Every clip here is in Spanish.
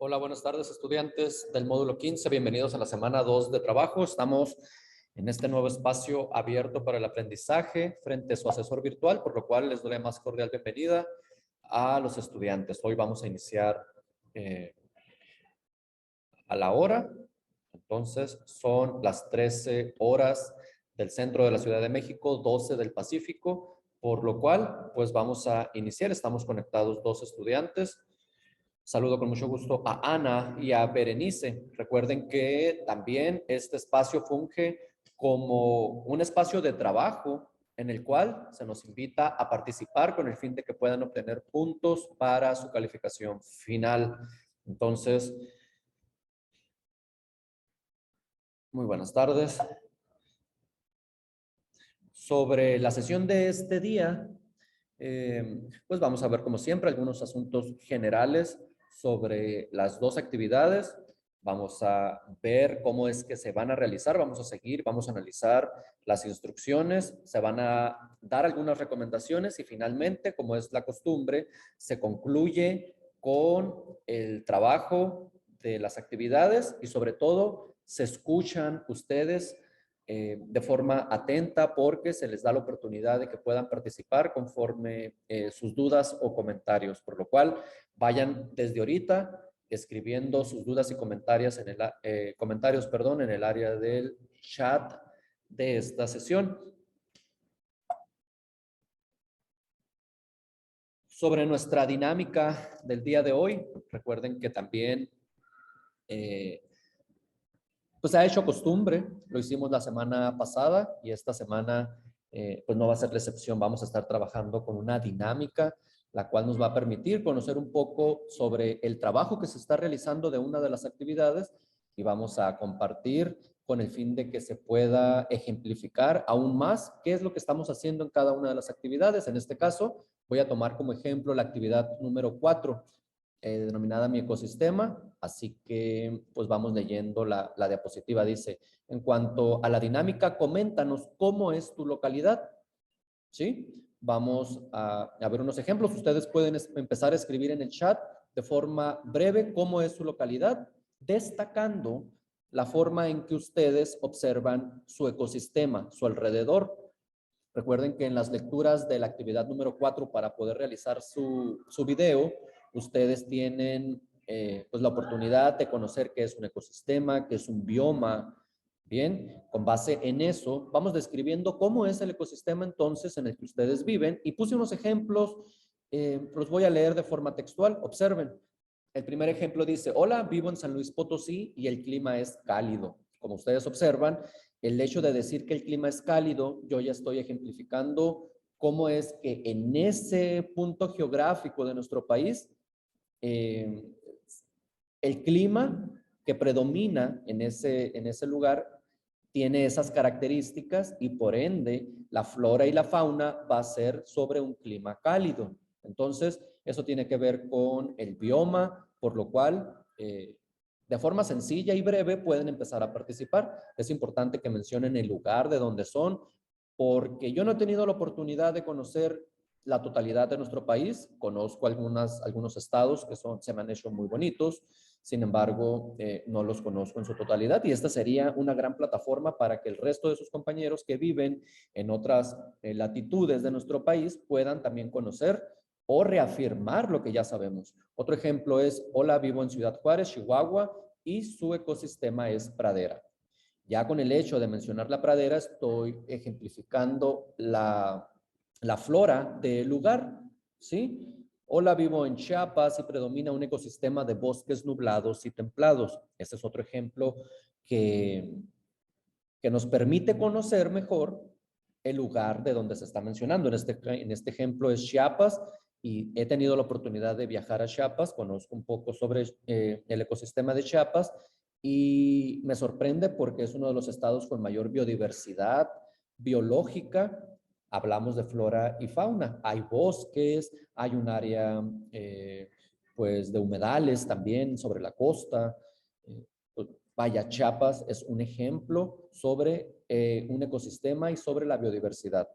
Hola, buenas tardes, estudiantes del módulo 15. Bienvenidos a la semana 2 de trabajo. Estamos en este nuevo espacio abierto para el aprendizaje frente a su asesor virtual, por lo cual les doy la más cordial bienvenida a los estudiantes. Hoy vamos a iniciar a la hora. Entonces, son las 13 horas del centro de la Ciudad de México, 12 del Pacífico, por lo cual, pues vamos a iniciar. Estamos conectados dos estudiantes. Saludo con mucho gusto a Ana y a Berenice. Recuerden que también este espacio funge como un espacio de trabajo en el cual se nos invita a participar con el fin de que puedan obtener puntos para su calificación final. Entonces, muy buenas tardes. Sobre la sesión de este día, pues vamos a ver como siempre algunos asuntos generales sobre las dos actividades. Vamos a ver cómo es que se van a realizar, vamos a seguir, vamos a analizar las instrucciones, se van a dar algunas recomendaciones y finalmente, como es la costumbre, se concluye con el trabajo de las actividades y sobre todo se escuchan ustedes de forma atenta porque se les da la oportunidad de que puedan participar conforme sus dudas o comentarios, por lo cual vayan desde ahorita escribiendo sus dudas y comentarios en el área del chat de esta sesión. Sobre nuestra dinámica del día de hoy, recuerden que también pues se ha hecho costumbre, lo hicimos la semana pasada y esta semana pues no va a ser la excepción. Vamos a estar trabajando con una dinámica, la cual nos va a permitir conocer un poco sobre el trabajo que se está realizando de una de las actividades y vamos a compartir con el fin de que se pueda ejemplificar aún más qué es lo que estamos haciendo en cada una de las actividades. En este caso, voy a tomar como ejemplo la actividad número 4. Denominada Mi Ecosistema, así que pues vamos leyendo la diapositiva. Dice, en cuanto a la dinámica, coméntanos cómo es tu localidad, ¿sí? Vamos a ver unos ejemplos. Ustedes pueden empezar a escribir en el chat de forma breve cómo es su localidad, destacando la forma en que ustedes observan su ecosistema, su alrededor. Recuerden que en las lecturas de la actividad número 4, para poder realizar su video, ustedes tienen pues la oportunidad de conocer qué es un ecosistema, qué es un bioma. Bien, con base en eso, vamos describiendo cómo es el ecosistema entonces en el que ustedes viven y puse unos ejemplos, los voy a leer de forma textual. Observen, el primer ejemplo dice, hola, vivo en San Luis Potosí y el clima es cálido. Como ustedes observan, el hecho de decir que el clima es cálido, yo ya estoy ejemplificando cómo es que en ese punto geográfico de nuestro país, el clima que predomina en ese lugar tiene esas características y por ende la flora y la fauna va a ser sobre un clima cálido. Entonces, eso tiene que ver con el bioma, por lo cual de forma sencilla y breve pueden empezar a participar. Es importante que mencionen el lugar de donde son, porque yo no he tenido la oportunidad de conocer la totalidad de nuestro país. Conozco algunos estados que se me han hecho muy bonitos, sin embargo, no los conozco en su totalidad y esta sería una gran plataforma para que el resto de sus compañeros que viven en otras latitudes de nuestro país puedan también conocer o reafirmar lo que ya sabemos. Otro ejemplo es, hola, vivo en Ciudad Juárez, Chihuahua, y su ecosistema es pradera. Ya con el hecho de mencionar la pradera, estoy ejemplificando la flora del lugar, ¿sí? Hola, vivo en Chiapas y predomina un ecosistema de bosques nublados y templados. Este es otro ejemplo que nos permite conocer mejor el lugar de donde se está mencionando. En este ejemplo es Chiapas y he tenido la oportunidad de viajar a Chiapas, conozco un poco sobre el ecosistema de Chiapas y me sorprende porque es uno de los estados con mayor biodiversidad biológica. Hablamos de flora y fauna. Hay bosques, hay un área pues de humedales también sobre la costa. Vaya, Chiapas es un ejemplo sobre un ecosistema y sobre la biodiversidad.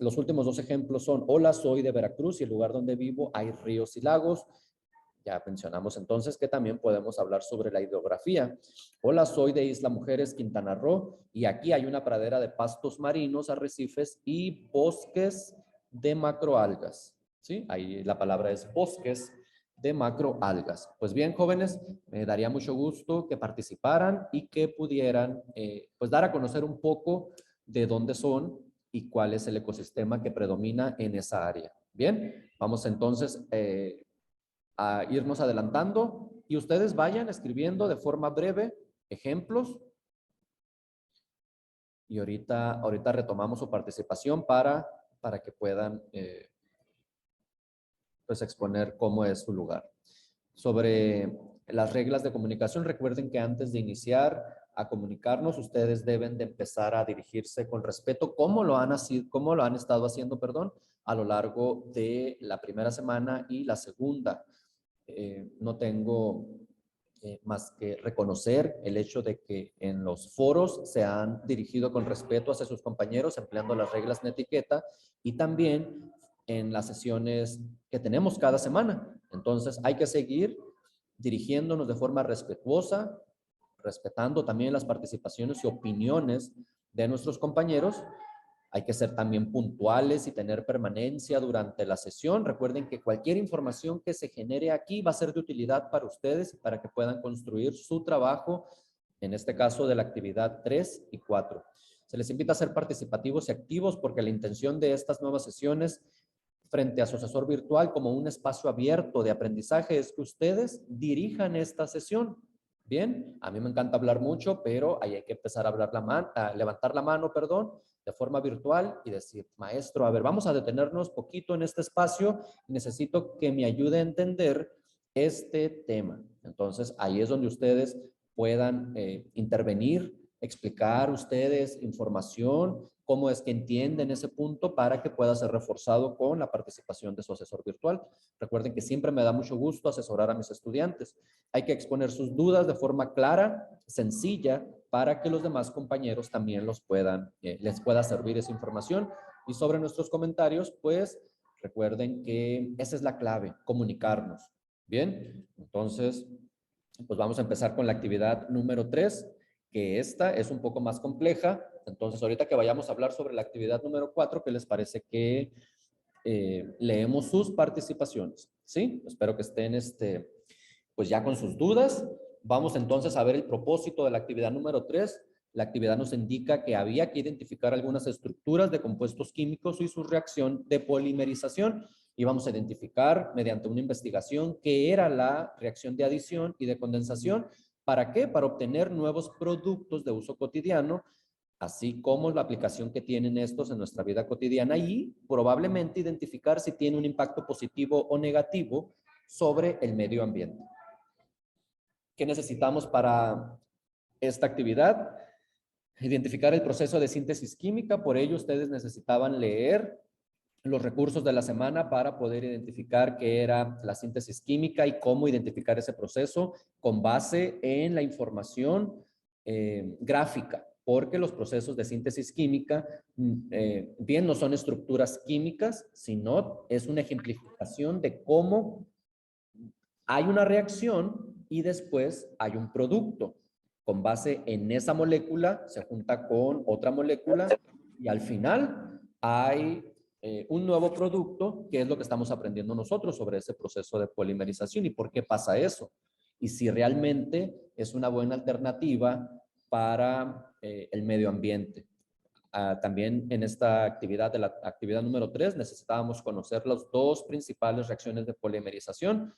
Los últimos dos ejemplos son, hola, soy de Veracruz y el lugar donde vivo hay ríos y lagos. Ya mencionamos entonces que también podemos hablar sobre la hidrografía. Hola, soy de Isla Mujeres, Quintana Roo, y aquí hay una pradera de pastos marinos, arrecifes y bosques de macroalgas. ¿Sí? Ahí la palabra es bosques de macroalgas. Pues bien, jóvenes, me daría mucho gusto que participaran y que pudieran pues dar a conocer un poco de dónde son y cuál es el ecosistema que predomina en esa área. Bien, vamos entonces a irnos adelantando y ustedes vayan escribiendo de forma breve ejemplos y ahorita retomamos su participación para que puedan pues exponer cómo es su lugar. Sobre las reglas de comunicación, recuerden que antes de iniciar a comunicarnos, ustedes deben de empezar a dirigirse con respeto, como lo han estado haciendo, perdón, a lo largo de la primera semana y la segunda. No tengo más que reconocer el hecho de que en los foros se han dirigido con respeto hacia sus compañeros, empleando las reglas de etiqueta y también en las sesiones que tenemos cada semana. Entonces hay que seguir dirigiéndonos de forma respetuosa, respetando también las participaciones y opiniones de nuestros compañeros. Hay que ser también puntuales y tener permanencia durante la sesión. Recuerden que cualquier información que se genere aquí va a ser de utilidad para ustedes y para que puedan construir su trabajo, en este caso de la actividad 3 y 4. Se les invita a ser participativos y activos porque la intención de estas nuevas sesiones frente a su asesor virtual como un espacio abierto de aprendizaje es que ustedes dirijan esta sesión. Bien, a mí me encanta hablar mucho, pero ahí hay que empezar a levantar la mano, perdón, de forma virtual y decir, maestro, a ver, vamos a detenernos poquito en este espacio, necesito que me ayude a entender este tema. Entonces, ahí es donde ustedes puedan intervenir, explicar ustedes información, cómo es que entienden ese punto para que pueda ser reforzado con la participación de su asesor virtual. Recuerden que siempre me da mucho gusto asesorar a mis estudiantes. Hay que exponer sus dudas de forma clara, sencilla, para que los demás compañeros también les pueda servir esa información. Y sobre nuestros comentarios, pues recuerden que esa es la clave, comunicarnos. Bien, entonces, pues vamos a empezar con la actividad número 3, que esta es un poco más compleja. Entonces, ahorita que vayamos a hablar sobre la actividad número 4, ¿qué les parece que leemos sus participaciones? ¿Sí? Espero que estén pues ya con sus dudas. Vamos entonces a ver el propósito de la actividad número 3. La actividad nos indica que había que identificar algunas estructuras de compuestos químicos y su reacción de polimerización. Y vamos a identificar mediante una investigación qué era la reacción de adición y de condensación. ¿Para qué? Para obtener nuevos productos de uso cotidiano, así como la aplicación que tienen estos en nuestra vida cotidiana y probablemente identificar si tiene un impacto positivo o negativo sobre el medio ambiente. ¿Qué necesitamos para esta actividad? Identificar el proceso de síntesis química. Por ello, ustedes necesitaban leer los recursos de la semana para poder identificar qué era la síntesis química y cómo identificar ese proceso con base en la información gráfica, porque los procesos de síntesis química bien no son estructuras químicas, sino es una ejemplificación de cómo hay una reacción y después hay un producto. Con base en esa molécula se junta con otra molécula y al final hay un nuevo producto, que es lo que estamos aprendiendo nosotros sobre ese proceso de polimerización y por qué pasa eso. Y si realmente es una buena alternativa para el medio ambiente. También en esta actividad, de la actividad número 3, necesitábamos conocer las dos principales reacciones de polimerización.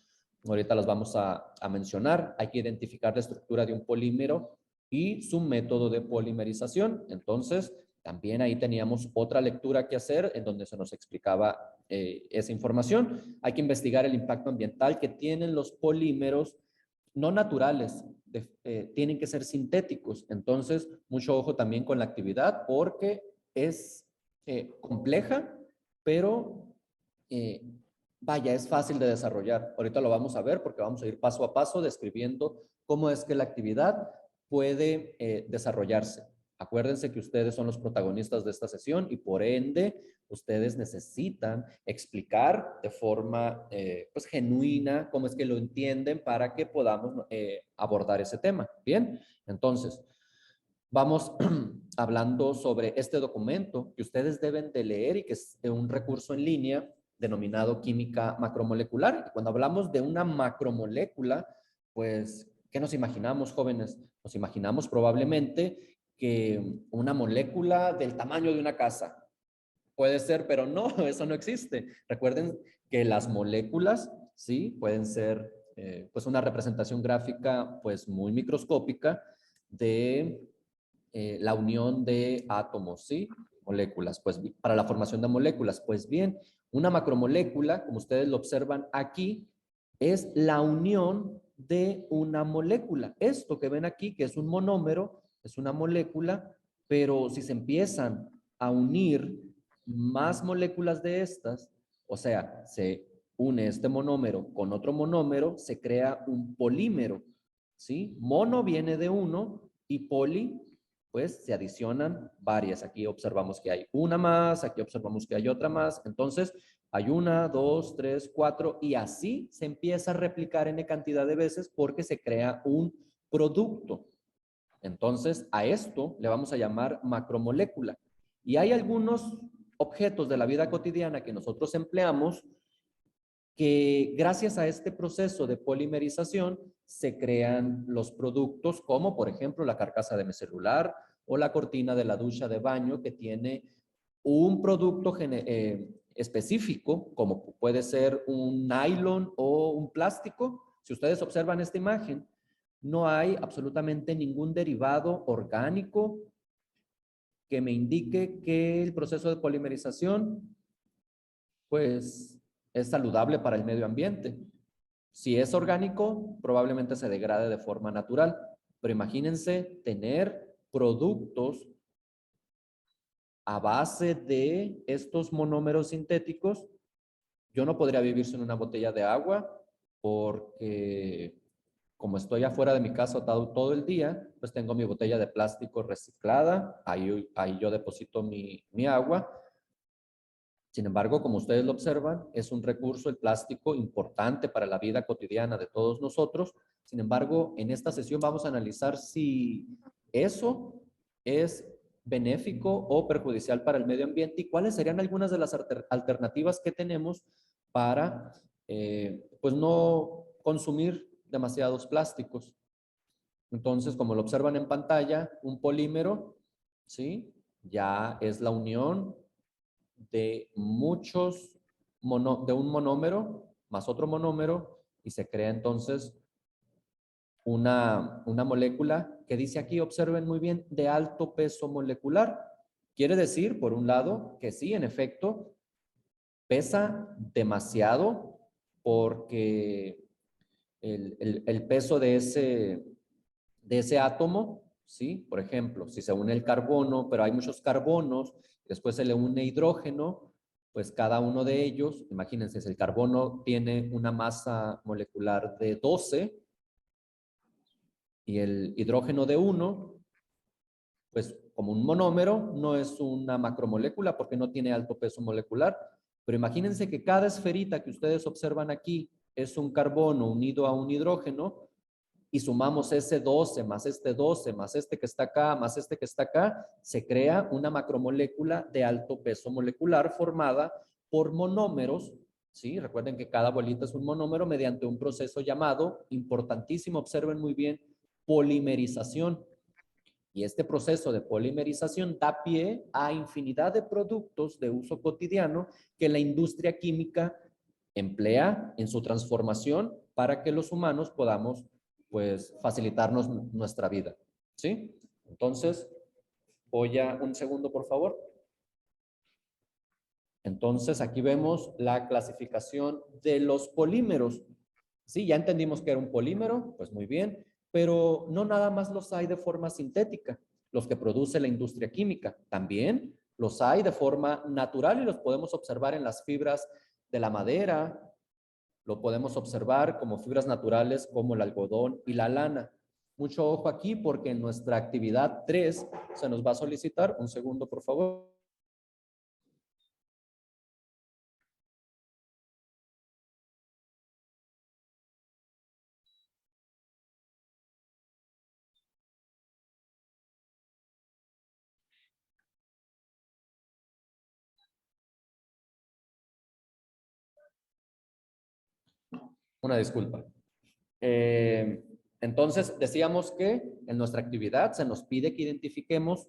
Ahorita las vamos a mencionar. Hay que identificar la estructura de un polímero y su método de polimerización. Entonces, también ahí teníamos otra lectura que hacer en donde se nos explicaba esa información. Hay que investigar el impacto ambiental que tienen los polímeros no naturales, tienen que ser sintéticos. Entonces, mucho ojo también con la actividad porque es compleja, pero vaya, es fácil de desarrollar. Ahorita lo vamos a ver porque vamos a ir paso a paso describiendo cómo es que la actividad puede desarrollarse. Acuérdense que ustedes son los protagonistas de esta sesión y por ende ustedes necesitan explicar de forma pues genuina cómo es que lo entienden para que podamos abordar ese tema. Bien, entonces vamos hablando sobre este documento que ustedes deben de leer y que es un recurso en línea denominado química macromolecular. Y cuando hablamos de una macromolécula, pues, ¿qué nos imaginamos, jóvenes? Nos imaginamos probablemente que una molécula del tamaño de una casa. Puede ser, pero no, eso no existe. Recuerden que las moléculas, sí, pueden ser pues una representación gráfica pues muy microscópica de la unión de átomos, ¿sí? Moléculas, pues para la formación de moléculas. Pues bien, una macromolécula, como ustedes lo observan aquí, es la unión de una molécula. Esto que ven aquí, que es un monómero, es una molécula, pero si se empiezan a unir más moléculas de estas, o sea, se une este monómero con otro monómero, se crea un polímero, ¿sí? Mono viene de uno y poli pues se adicionan varias. Aquí observamos que hay una más, aquí observamos que hay otra más. Entonces, hay una, dos, tres, cuatro, y así se empieza a replicar N cantidad de veces porque se crea un producto. Entonces, a esto le vamos a llamar macromolécula. Y hay algunos objetos de la vida cotidiana que nosotros empleamos que gracias a este proceso de polimerización se crean los productos como por ejemplo la carcasa de mi celular o la cortina de la ducha de baño que tiene un producto específico como puede ser un nylon o un plástico. Si ustedes observan esta imagen, no hay absolutamente ningún derivado orgánico que me indique que el proceso de polimerización pues es saludable para el medio ambiente. Si es orgánico, probablemente se degrade de forma natural, pero imagínense tener productos a base de estos monómeros sintéticos. Yo no podría vivir sin una botella de agua porque como estoy afuera de mi casa todo el día, pues tengo mi botella de plástico reciclada, ahí yo deposito mi agua. Sin embargo, como ustedes lo observan, es un recurso, el plástico, importante para la vida cotidiana de todos nosotros. Sin embargo, en esta sesión vamos a analizar si eso es benéfico o perjudicial para el medio ambiente y cuáles serían algunas de las alternativas que tenemos para, pues, no consumir demasiados plásticos. Entonces, como lo observan en pantalla, un polímero, ¿sí? Ya es la unión de de un monómero más otro monómero y se crea entonces una molécula que dice aquí, observen muy bien, de alto peso molecular. Quiere decir, por un lado, que sí, en efecto, pesa demasiado porque el peso de ese átomo, ¿sí? Por ejemplo, si se une el carbono, pero hay muchos carbonos, después se le une hidrógeno, pues cada uno de ellos, imagínense, si el carbono tiene una masa molecular de 12 y el hidrógeno de 1, pues como un monómero, no es una macromolécula porque no tiene alto peso molecular, pero imagínense que cada esferita que ustedes observan aquí es un carbono unido a un hidrógeno, y sumamos ese 12 más este que está acá, más este que está acá, se crea una macromolécula de alto peso molecular formada por monómeros, ¿sí? Recuerden que cada bolita es un monómero mediante un proceso llamado, importantísimo, observen muy bien, polimerización. Y este proceso de polimerización da pie a infinidad de productos de uso cotidiano que la industria química emplea en su transformación para que los humanos podamos pues facilitarnos nuestra vida, ¿sí? Entonces, voy a un segundo, por favor. Entonces, aquí vemos la clasificación de los polímeros. Sí, ya entendimos que era un polímero, pues muy bien, pero no nada más los hay de forma sintética, los que produce la industria química. También los hay de forma natural y los podemos observar en las fibras de la madera, lo podemos observar como fibras naturales como el algodón y la lana. Mucho ojo aquí porque en nuestra actividad 3 se nos va a solicitar, un segundo por favor. Una disculpa. Entonces, decíamos que en nuestra actividad se nos pide que identifiquemos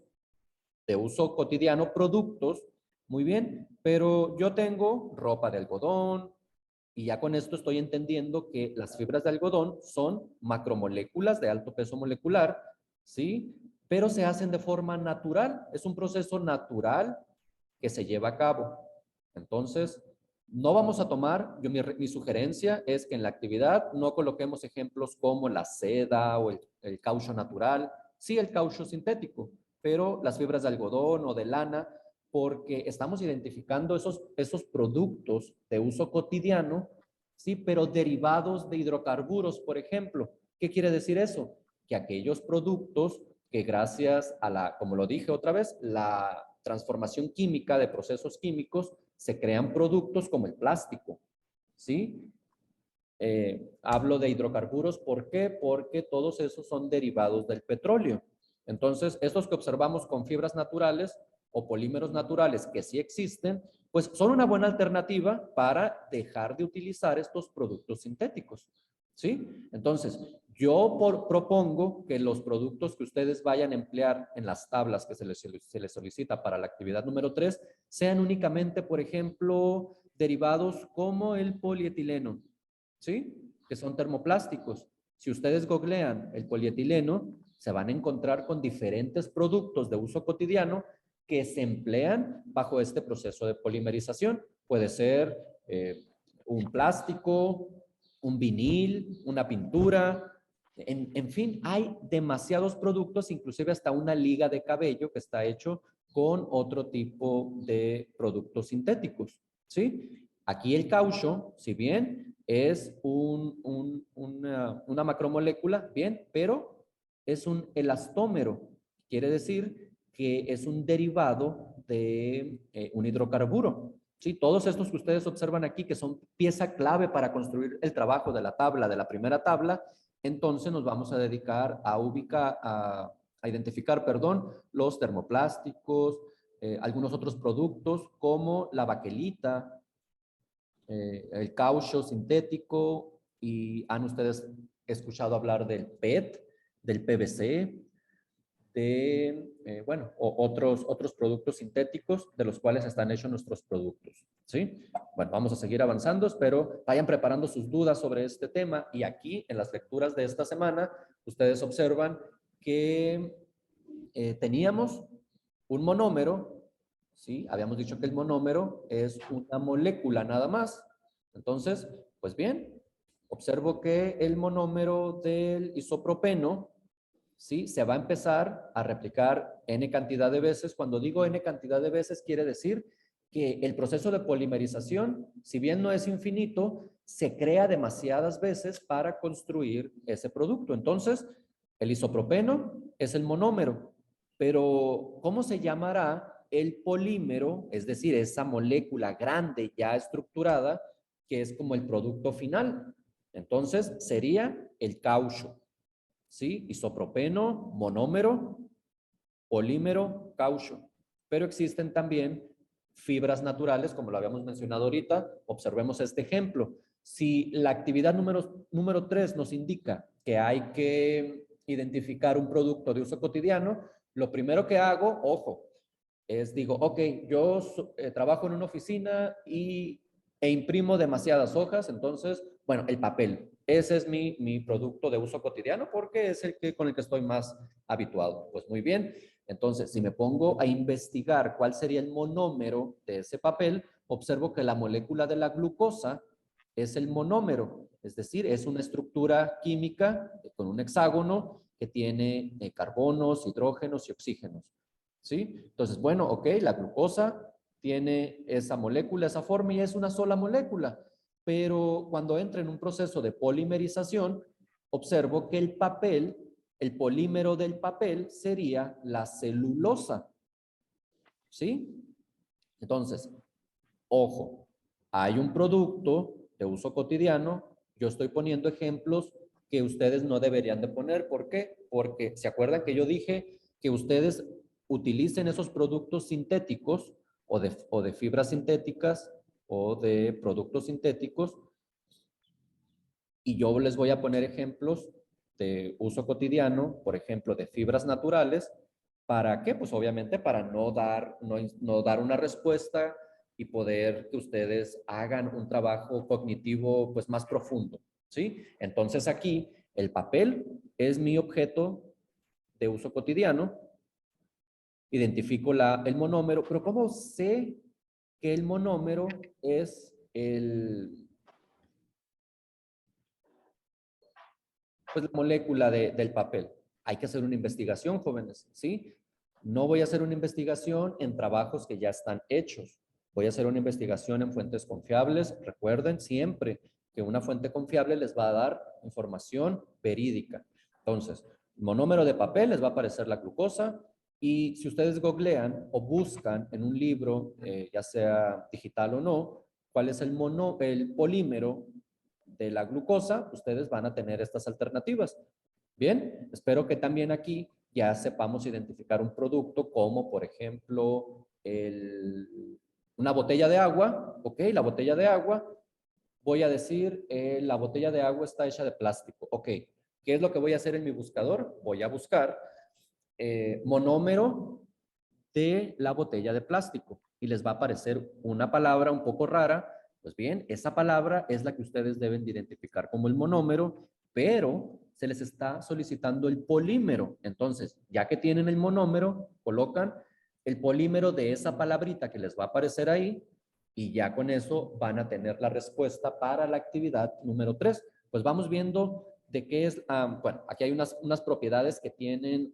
de uso cotidiano productos, muy bien, pero yo tengo ropa de algodón y ya con esto estoy entendiendo que las fibras de algodón son macromoléculas de alto peso molecular, ¿sí? Pero se hacen de forma natural, es un proceso natural que se lleva a cabo. Entonces, no vamos a tomar, mi sugerencia es que en la actividad no coloquemos ejemplos como la seda o el caucho natural, sí el caucho sintético, pero las fibras de algodón o de lana, porque estamos identificando esos productos de uso cotidiano, sí, pero derivados de hidrocarburos, por ejemplo. ¿Qué quiere decir eso? Que aquellos productos que gracias a la, como lo dije otra vez, la transformación química de procesos químicos, se crean productos como el plástico, ¿sí? Hablo de hidrocarburos, ¿por qué? Porque todos esos son derivados del petróleo. Entonces, estos que observamos con fibras naturales o polímeros naturales que sí existen, pues son una buena alternativa para dejar de utilizar estos productos sintéticos, ¿sí? Entonces, yo propongo que los productos que ustedes vayan a emplear en las tablas que se les solicita para la actividad número 3 sean únicamente, por ejemplo, derivados como el polietileno, ¿sí? Que son termoplásticos. Si ustedes googlean el polietileno, se van a encontrar con diferentes productos de uso cotidiano que se emplean bajo este proceso de polimerización. Puede ser un plástico, un vinil, una pintura, en fin, hay demasiados productos, inclusive hasta una liga de cabello que está hecho con otro tipo de productos sintéticos, ¿sí? Aquí el caucho, si bien es una macromolécula, bien, pero es un elastómero. Quiere decir que es un derivado de un hidrocarburo. Sí, todos estos que ustedes observan aquí, que son pieza clave para construir el trabajo de la tabla, de la primera tabla, entonces nos vamos a dedicar a identificar, perdón, los termoplásticos, algunos otros productos como la baquelita, el caucho sintético, y han ustedes escuchado hablar del PET, del PVC, bueno, otros productos sintéticos de los cuales están hechos nuestros productos, ¿sí? Bueno, vamos a seguir avanzando, espero vayan preparando sus dudas sobre este tema, y aquí en las lecturas de esta semana, ustedes observan que teníamos un monómero, ¿sí? Habíamos dicho que el monómero es una molécula nada más. Entonces, pues bien, observo que el monómero del isopropeno, ¿sí? Se va a empezar a replicar n cantidad de veces. Cuando digo n cantidad de veces, quiere decir que el proceso de polimerización, si bien no es infinito, se crea demasiadas veces para construir ese producto. Entonces, el isopropeno es el monómero, pero ¿cómo se llamará el polímero? Es decir, esa molécula grande ya estructurada, que es como el producto final. Entonces, sería el caucho, ¿sí? Isopropeno, monómero, polímero, caucho. Pero existen también fibras naturales, como lo habíamos mencionado ahorita. Observemos este ejemplo. Si la actividad número 3 nos indica que hay que identificar un producto de uso cotidiano, lo primero que hago, ojo, es digo, ok, yo trabajo en una oficina e imprimo demasiadas hojas, entonces, bueno, el papel, ese es mi producto de uso cotidiano porque es con el que estoy más habituado. Pues muy bien, entonces, si me pongo a investigar cuál sería el monómero de ese papel, observo que la molécula de la glucosa es el monómero, es decir, es una estructura química con un hexágono que tiene carbonos, hidrógenos y oxígenos, ¿sí? Entonces, bueno, ok, la glucosa tiene esa molécula, esa forma, y es una sola molécula, pero cuando entra en un proceso de polimerización, observo que el papel El polímero del papel sería la celulosa. ¿Sí? Entonces, ojo, hay un producto de uso cotidiano. Yo estoy poniendo ejemplos que ustedes no deberían de poner. ¿Por qué? Porque se acuerdan que yo dije que ustedes utilicen esos productos sintéticos o de fibras sintéticas o de productos sintéticos, y yo les voy a poner ejemplos de uso cotidiano, por ejemplo, de fibras naturales. ¿Para qué? Pues obviamente para no dar una respuesta y poder que ustedes hagan un trabajo cognitivo pues más profundo, ¿sí? Entonces aquí el papel es mi objeto de uso cotidiano, identifico el monómero, pero ¿cómo sé que el monómero es pues la molécula del papel? Hay que hacer una investigación, jóvenes, ¿sí? No voy a hacer una investigación en trabajos que ya están hechos. Voy a hacer una investigación en fuentes confiables. Recuerden siempre que una fuente confiable les va a dar información verídica. Entonces, monómero de papel les va a aparecer la glucosa, y si ustedes googlean o buscan en un libro, ya sea digital o no, cuál es el polímero de la glucosa, ustedes van a tener estas alternativas. Bien, espero que también aquí ya sepamos identificar un producto como, por ejemplo, una botella de agua. Ok, la botella de agua, voy a decir, la botella de agua está hecha de plástico. Ok, ¿qué es lo que voy a hacer en mi buscador? Voy a buscar monómero de la botella de plástico y les va a aparecer una palabra un poco rara. Pues bien, esa palabra es la que ustedes deben de identificar como el monómero, pero se les está solicitando el polímero. Entonces, ya que tienen el monómero, colocan el polímero de esa palabrita que les va a aparecer ahí, y ya con eso van a tener la respuesta para la actividad número 3. Pues vamos viendo de qué es, bueno, aquí hay unas propiedades que tienen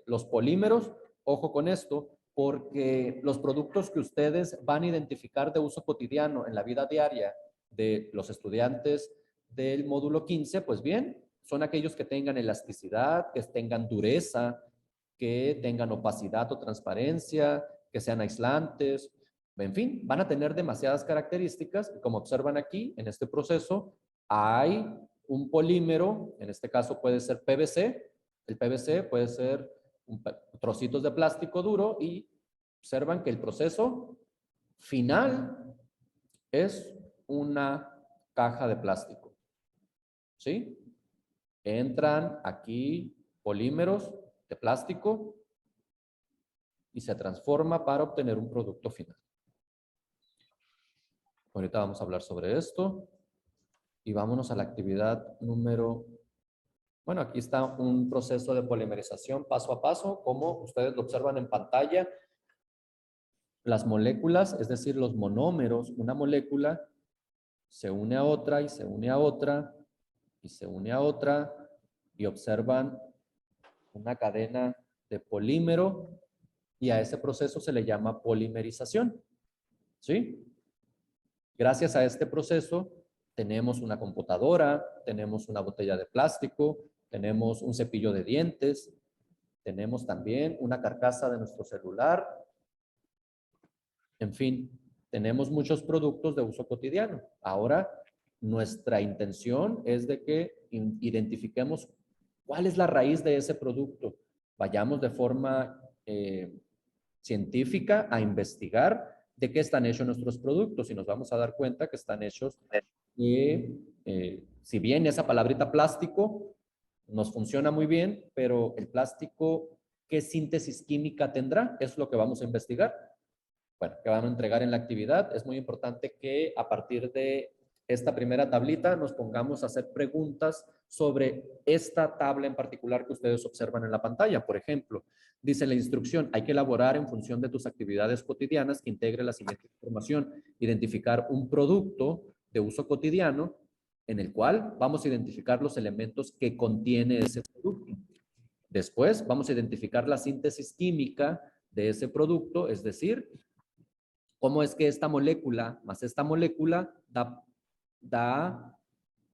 los polímeros. Ojo con esto, porque los productos que ustedes van a identificar de uso cotidiano en la vida diaria de los estudiantes del módulo 15, pues bien, son aquellos que tengan elasticidad, que tengan dureza, que tengan opacidad o transparencia, que sean aislantes, en fin, van a tener demasiadas características. Como observan aquí, en este proceso hay un polímero, en este caso puede ser PVC, el PVC puede ser trocitos de plástico duro, y observan que el proceso final es una caja de plástico, ¿sí? Entran aquí polímeros de plástico y se transforma para obtener un producto final. Ahorita vamos a hablar sobre esto y vámonos a la actividad número. Bueno, aquí está un proceso de polimerización paso a paso, como ustedes lo observan en pantalla. Las moléculas, es decir, los monómeros, una molécula se une a otra y se une a otra y se une a otra, y observan una cadena de polímero, y a ese proceso se le llama polimerización, ¿sí? Gracias a este proceso tenemos una computadora, tenemos una botella de plástico, tenemos un cepillo de dientes, tenemos también una carcasa de nuestro celular. En fin, tenemos muchos productos de uso cotidiano. Ahora, nuestra intención es de que identifiquemos cuál es la raíz de ese producto. Vayamos de forma científica a investigar de qué están hechos nuestros productos, y nos vamos a dar cuenta que están hechos de, si bien esa palabrita plástico nos funciona muy bien, pero el plástico, ¿qué síntesis química tendrá? Es lo que vamos a investigar. Bueno, que van a entregar en la actividad. Es muy importante que a partir de esta primera tablita nos pongamos a hacer preguntas sobre esta tabla en particular que ustedes observan en la pantalla. Por ejemplo, dice la instrucción: hay que elaborar en función de tus actividades cotidianas que integre la siguiente información. Identificar un producto de uso cotidiano en el cual vamos a identificar los elementos que contiene ese producto. Después vamos a identificar la síntesis química de ese producto, es decir, cómo es que esta molécula más esta molécula da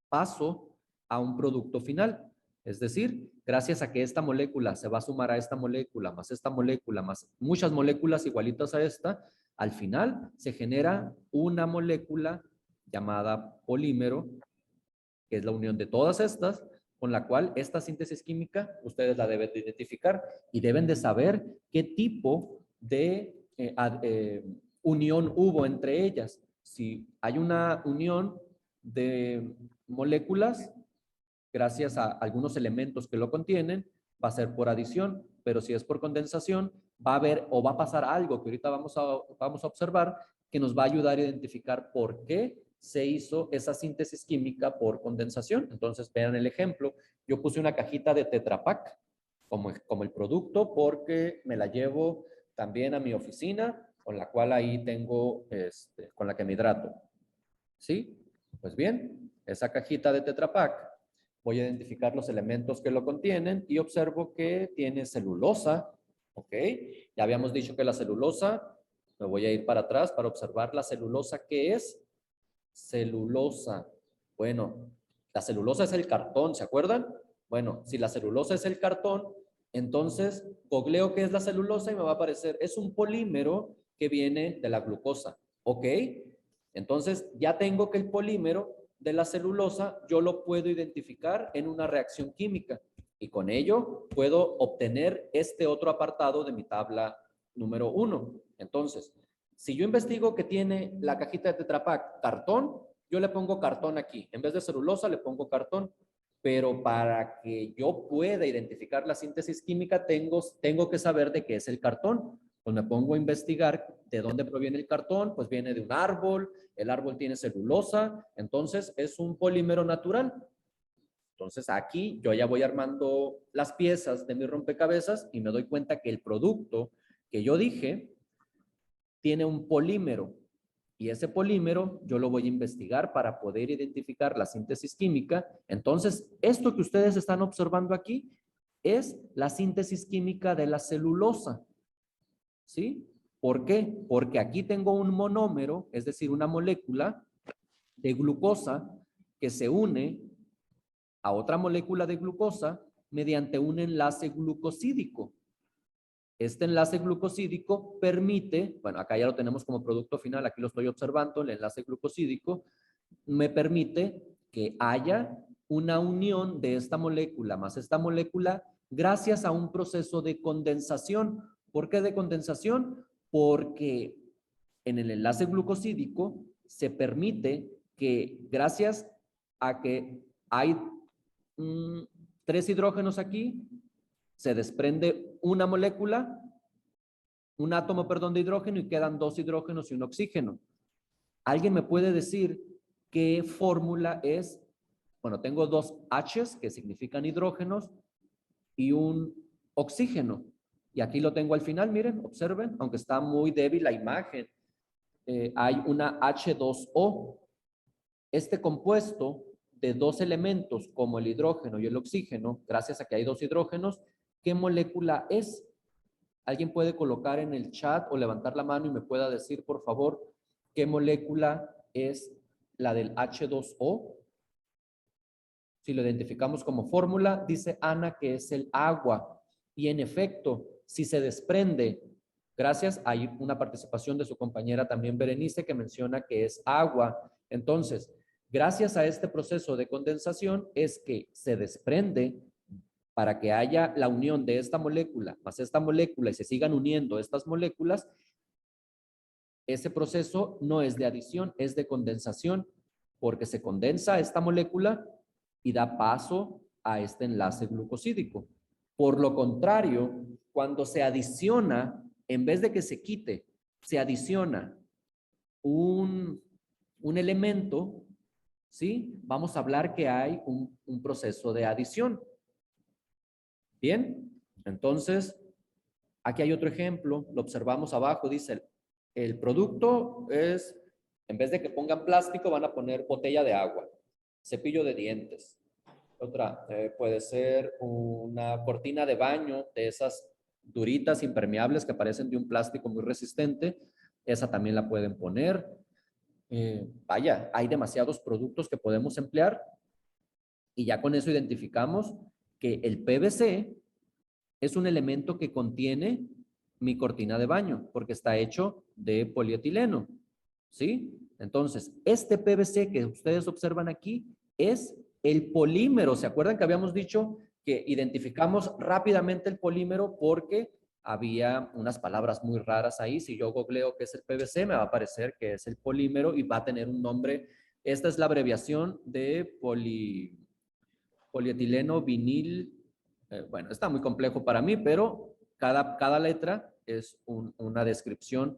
paso a un producto final. Es decir, gracias a que esta molécula se va a sumar a esta molécula, más muchas moléculas igualitas a esta, al final se genera una molécula llamada polímero, que es la unión de todas estas, con la cual esta síntesis química ustedes la deben de identificar y deben de saber qué tipo de unión hubo entre ellas. Si hay una unión de moléculas, gracias a algunos elementos que lo contienen, va a ser por adición, pero si es por condensación, va a haber o va a pasar algo que ahorita vamos a observar que nos va a ayudar a identificar por qué se hizo esa síntesis química por condensación. Entonces, vean el ejemplo. Yo puse una cajita de Tetra Pak como el producto porque me la llevo también a mi oficina, con la cual ahí tengo, con la que me hidrato. ¿Sí? Pues bien, esa cajita de Tetra Pak, voy a identificar los elementos que lo contienen y observo que tiene celulosa, ¿ok? Ya habíamos dicho que la celulosa, me voy a ir para atrás para observar la celulosa. ¿Qué es? Celulosa. Bueno, la celulosa es el cartón, ¿se acuerdan? Bueno, si la celulosa es el cartón, entonces googleo qué es la celulosa y me va a aparecer, es un polímero que viene de la glucosa, ¿ok? Entonces ya tengo que el polímero de la celulosa yo lo puedo identificar en una reacción química y con ello puedo obtener este otro apartado de mi tabla número 1. Entonces, si yo investigo que tiene la cajita de Tetra Pak cartón, yo le pongo cartón aquí. En vez de celulosa le pongo cartón. Pero para que yo pueda identificar la síntesis química, tengo que saber de qué es el cartón. Pues me pongo a investigar de dónde proviene el cartón, pues viene de un árbol, el árbol tiene celulosa, entonces es un polímero natural. Entonces aquí yo ya voy armando las piezas de mi rompecabezas y me doy cuenta que el producto que yo dije tiene un polímero y ese polímero yo lo voy a investigar para poder identificar la síntesis química. Entonces, esto que ustedes están observando aquí es la síntesis química de la celulosa. ¿Sí? ¿Por qué? Porque aquí tengo un monómero, es decir, una molécula de glucosa que se une a otra molécula de glucosa mediante un enlace glucosídico. Este enlace glucosídico permite, bueno, acá ya lo tenemos como producto final, aquí lo estoy observando, el enlace glucosídico me permite que haya una unión de esta molécula más esta molécula gracias a un proceso de condensación. ¿Por qué de condensación? Porque en el enlace glucosídico se permite que gracias a que hay 3 hidrógenos aquí, se desprende una molécula, un átomo, perdón, de hidrógeno y quedan 2 hidrógenos y un oxígeno. ¿Alguien me puede decir qué fórmula es? Bueno, tengo 2 H's que significan hidrógenos y un oxígeno. Y aquí lo tengo al final, miren, observen, aunque está muy débil la imagen, hay una H2O. Este compuesto de 2 elementos como el hidrógeno y el oxígeno, gracias a que hay 2 hidrógenos, ¿qué molécula es? ¿Alguien puede colocar en el chat o levantar la mano y me pueda decir, por favor, qué molécula es la del H2O? Si lo identificamos como fórmula, dice Ana que es el agua. Y en efecto, si se desprende, gracias, hay una participación de su compañera también Berenice que menciona que es agua. Entonces, gracias a este proceso de condensación es que se desprende para que haya la unión de esta molécula más esta molécula y se sigan uniendo estas moléculas. Ese proceso no es de adición, es de condensación, porque se condensa esta molécula y da paso a este enlace glucosídico. Por lo contrario, cuando se adiciona, en vez de que se quite, se adiciona un elemento, ¿sí? Vamos a hablar que hay un proceso de adición. Bien, entonces, aquí hay otro ejemplo, lo observamos abajo, dice, el producto es, en vez de que pongan plástico, van a poner botella de agua, cepillo de dientes. Otra, puede ser una cortina de baño de esas duritas, impermeables que parecen de un plástico muy resistente. Esa también la pueden poner. Vaya, hay demasiados productos que podemos emplear y ya con eso identificamos que el PVC es un elemento que contiene mi cortina de baño, porque está hecho de polietileno, ¿sí? Entonces, este PVC que ustedes observan aquí es el polímero. ¿Se acuerdan que habíamos dicho que identificamos rápidamente el polímero porque había unas palabras muy raras ahí? Si yo googleo qué es el PVC, me va a aparecer que es el polímero y va a tener un nombre. Esta es la abreviación de polietileno vinil. Bueno, está muy complejo para mí, pero cada letra es una descripción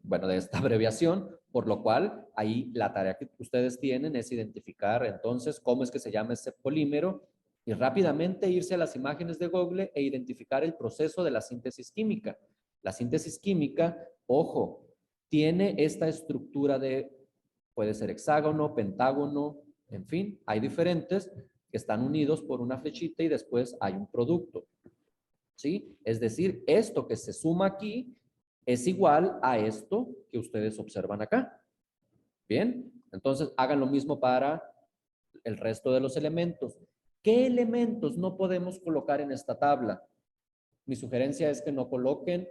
bueno, de esta abreviación, por lo cual ahí la tarea que ustedes tienen es identificar entonces cómo es que se llama ese polímero y rápidamente irse a las imágenes de Google e identificar el proceso de la síntesis química. La síntesis química, ojo, tiene esta estructura puede ser hexágono, pentágono, en fin, hay diferentes que están unidos por una flechita y después hay un producto, ¿sí? Es decir, esto que se suma aquí es igual a esto que ustedes observan acá. Bien, entonces hagan lo mismo para el resto de los elementos. ¿Qué elementos no podemos colocar en esta tabla? Mi sugerencia es que no coloquen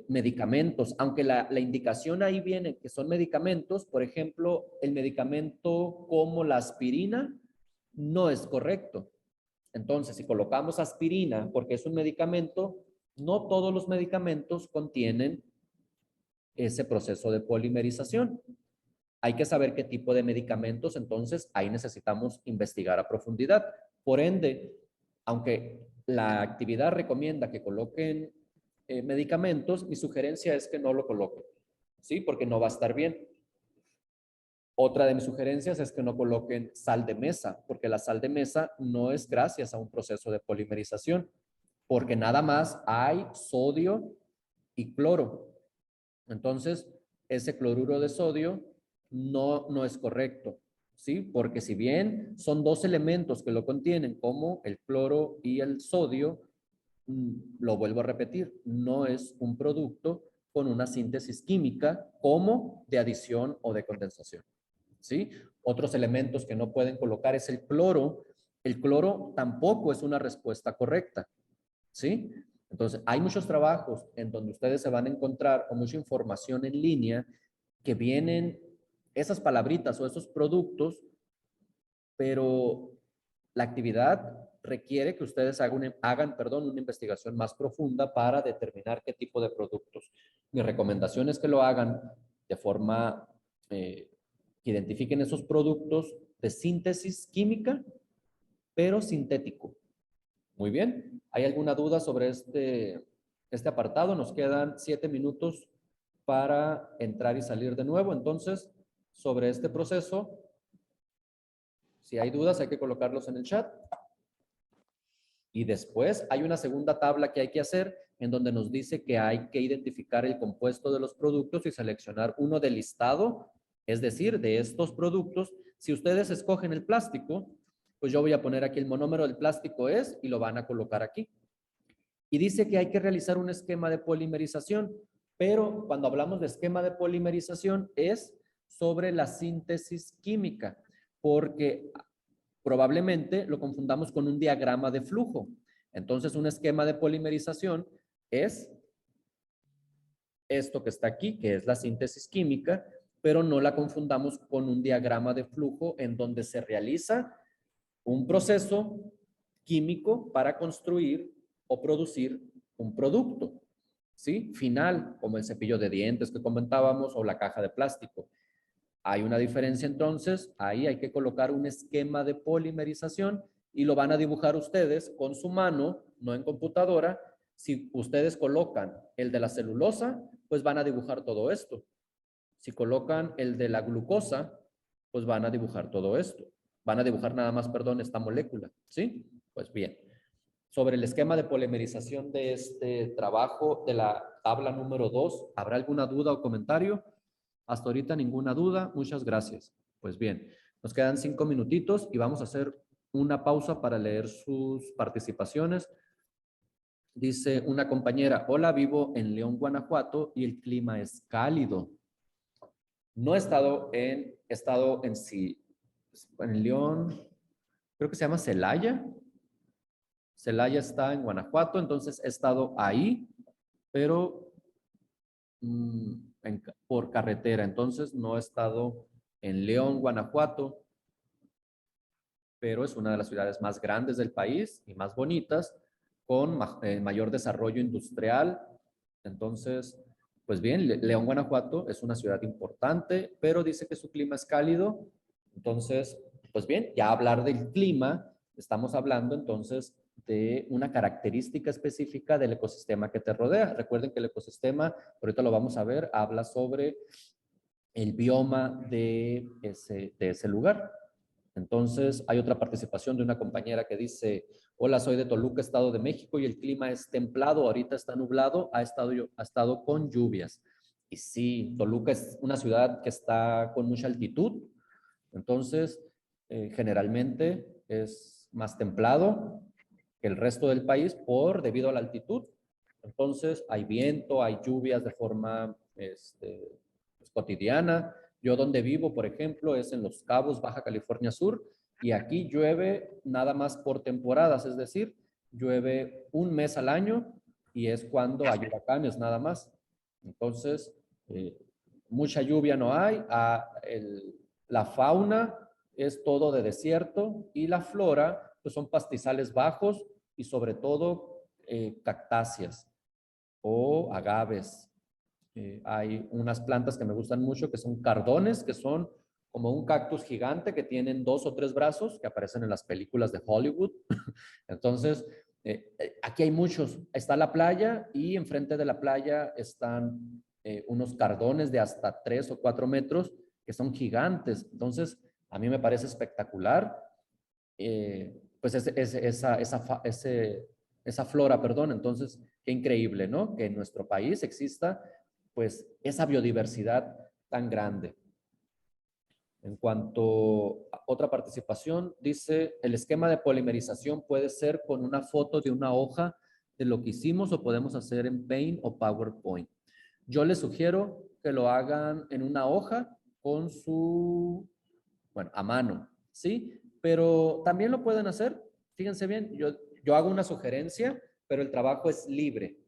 medicamentos, aunque la indicación ahí viene que son medicamentos. Por ejemplo, el medicamento como la aspirina no es correcto. Entonces, si colocamos aspirina porque es un medicamento, no todos los medicamentos contienen ese proceso de polimerización. Hay que saber qué tipo de medicamentos, entonces ahí necesitamos investigar a profundidad. Por ende, aunque la actividad recomienda que coloquen medicamentos, mi sugerencia es que no lo coloquen, ¿sí? Porque no va a estar bien. Otra de mis sugerencias es que no coloquen sal de mesa, porque la sal de mesa no es gracias a un proceso de polimerización, porque nada más hay sodio y cloro. Entonces, ese cloruro de sodio no es correcto, ¿sí? Porque si bien son dos elementos que lo contienen, como el cloro y el sodio, lo vuelvo a repetir, no es un producto con una síntesis química como de adición o de condensación, ¿sí? Otros elementos que no pueden colocar es el cloro. El cloro tampoco es una respuesta correcta, ¿sí? Entonces, hay muchos trabajos en donde ustedes se van a encontrar o mucha información en línea que vienen esas palabritas o esos productos, pero la actividad requiere que ustedes hagan, una investigación más profunda para determinar qué tipo de productos. Mi recomendación es que lo hagan de forma que identifiquen esos productos de síntesis química, pero sintético. Muy bien. ¿Hay alguna duda sobre este apartado? Nos quedan 7 minutos para entrar y salir de nuevo. Entonces, sobre este proceso, si hay dudas, hay que colocarlos en el chat. Y después hay una segunda tabla que hay que hacer en donde nos dice que hay que identificar el compuesto de los productos y seleccionar uno del listado, es decir, de estos productos. Si ustedes escogen el plástico, pues yo voy a poner aquí el monómero del plástico y lo van a colocar aquí. Y dice que hay que realizar un esquema de polimerización, pero cuando hablamos de esquema de polimerización es sobre la síntesis química, porque probablemente lo confundamos con un diagrama de flujo. Entonces, un esquema de polimerización es esto que está aquí, que es la síntesis química, pero no la confundamos con un diagrama de flujo en donde se realiza un proceso químico para construir o producir un producto, ¿sí? Final, como el cepillo de dientes que comentábamos o la caja de plástico. Hay una diferencia entonces, ahí hay que colocar un esquema de polimerización y lo van a dibujar ustedes con su mano, no en computadora. Si ustedes colocan el de la celulosa, pues van a dibujar todo esto. Si colocan el de la glucosa, pues van a dibujar todo esto. Van a dibujar nada más, perdón, esta molécula, ¿sí? Pues bien. Sobre el esquema de polimerización de este trabajo de la tabla número 2, ¿habrá alguna duda o comentario? Hasta ahorita ninguna duda. Muchas gracias. Pues bien, nos quedan 5 minutitos y vamos a hacer una pausa para leer sus participaciones. Dice una compañera, hola, vivo en León, Guanajuato y el clima es cálido. No he estado en sí, en León, creo que se llama Celaya. Celaya está en Guanajuato, entonces he estado ahí, pero por carretera. Entonces no he estado en León, Guanajuato, pero es una de las ciudades más grandes del país y más bonitas, con mayor desarrollo industrial. Entonces, pues bien, León, Guanajuato es una ciudad importante, pero dice que su clima es cálido. Entonces, pues bien, ya hablar del clima, estamos hablando entonces de una característica específica del ecosistema que te rodea. Recuerden que el ecosistema, ahorita lo vamos a ver, habla sobre el bioma de ese lugar. Entonces, hay otra participación de una compañera que dice, hola, soy de Toluca, Estado de México, y el clima es templado, ahorita está nublado, ha estado con lluvias. Y sí, Toluca es una ciudad que está con mucha altitud, entonces, generalmente es más templado que el resto del país debido a la altitud. Entonces, hay viento, hay lluvias de forma pues, cotidiana. Yo donde vivo, por ejemplo, es en Los Cabos, Baja California Sur, y aquí llueve nada más por temporadas, es decir, llueve un mes al año y es cuando hay huracanes nada más. Entonces, mucha lluvia no hay. La fauna es todo de desierto y la flora pues son pastizales bajos y sobre todo cactáceas o agaves. Hay unas plantas que me gustan mucho que son cardones, que son como un cactus gigante que tienen 2 o 3 brazos que aparecen en las películas de Hollywood. Entonces, aquí hay muchos. Está la playa y enfrente de la playa están unos cardones de hasta 3 o 4 metros que son gigantes. Entonces, a mí me parece espectacular. Pues esa flora, perdón. Entonces, qué increíble, ¿no? Que en nuestro país exista pues esa biodiversidad tan grande. En cuanto a otra participación, dice, el esquema de polimerización puede ser con una foto de una hoja de lo que hicimos o podemos hacer en Paint o PowerPoint. Yo les sugiero que lo hagan en una hoja con bueno, a mano, ¿sí? Pero también lo pueden hacer, fíjense bien, yo hago una sugerencia, pero el trabajo es libre.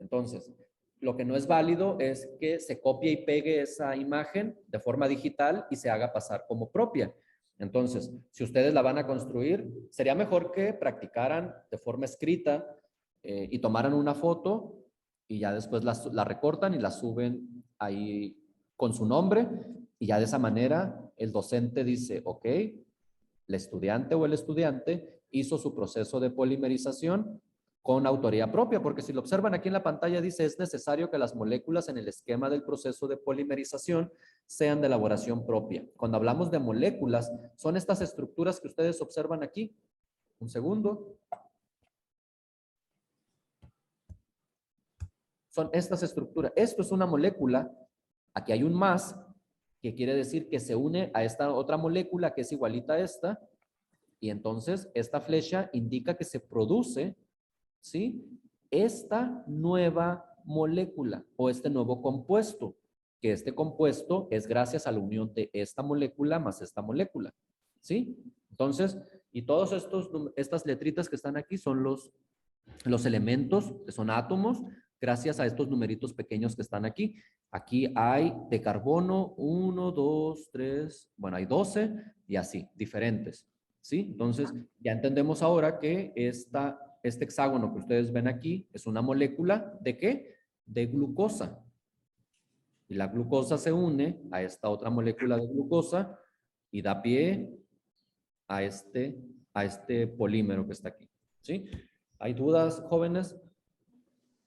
Entonces, lo que no es válido es que se copie y pegue esa imagen de forma digital y se haga pasar como propia. Entonces, si ustedes la van a construir, sería mejor que practicaran de forma escrita y tomaran una foto y ya después la recortan y la suben ahí con su nombre y ya de esa manera el docente dice, ok, el estudiante o el estudiante hizo su proceso de polimerización con autoría propia, porque si lo observan aquí en la pantalla dice, es necesario que las moléculas en el esquema del proceso de polimerización sean de elaboración propia. Cuando hablamos de moléculas, son estas estructuras que ustedes observan aquí. Un segundo. Son estas estructuras. Esto es una molécula. Aquí hay un más, que quiere decir que se une a esta otra molécula que es igualita a esta. Y entonces esta flecha indica que se produce, ¿sí? Esta nueva molécula o este nuevo compuesto, que este compuesto es gracias a la unión de esta molécula más esta molécula, ¿sí? Entonces, y todos estas letritas que están aquí son los elementos, que son átomos, gracias a estos numeritos pequeños que están aquí. Aquí hay de carbono 1, 2, 3, bueno, hay 12 y así, diferentes, ¿sí? Entonces, ya entendemos ahora que este hexágono que ustedes ven aquí es una molécula ¿de qué? De glucosa. Y la glucosa se une a esta otra molécula de glucosa y da pie a este polímero que está aquí, ¿sí? ¿Hay dudas, jóvenes?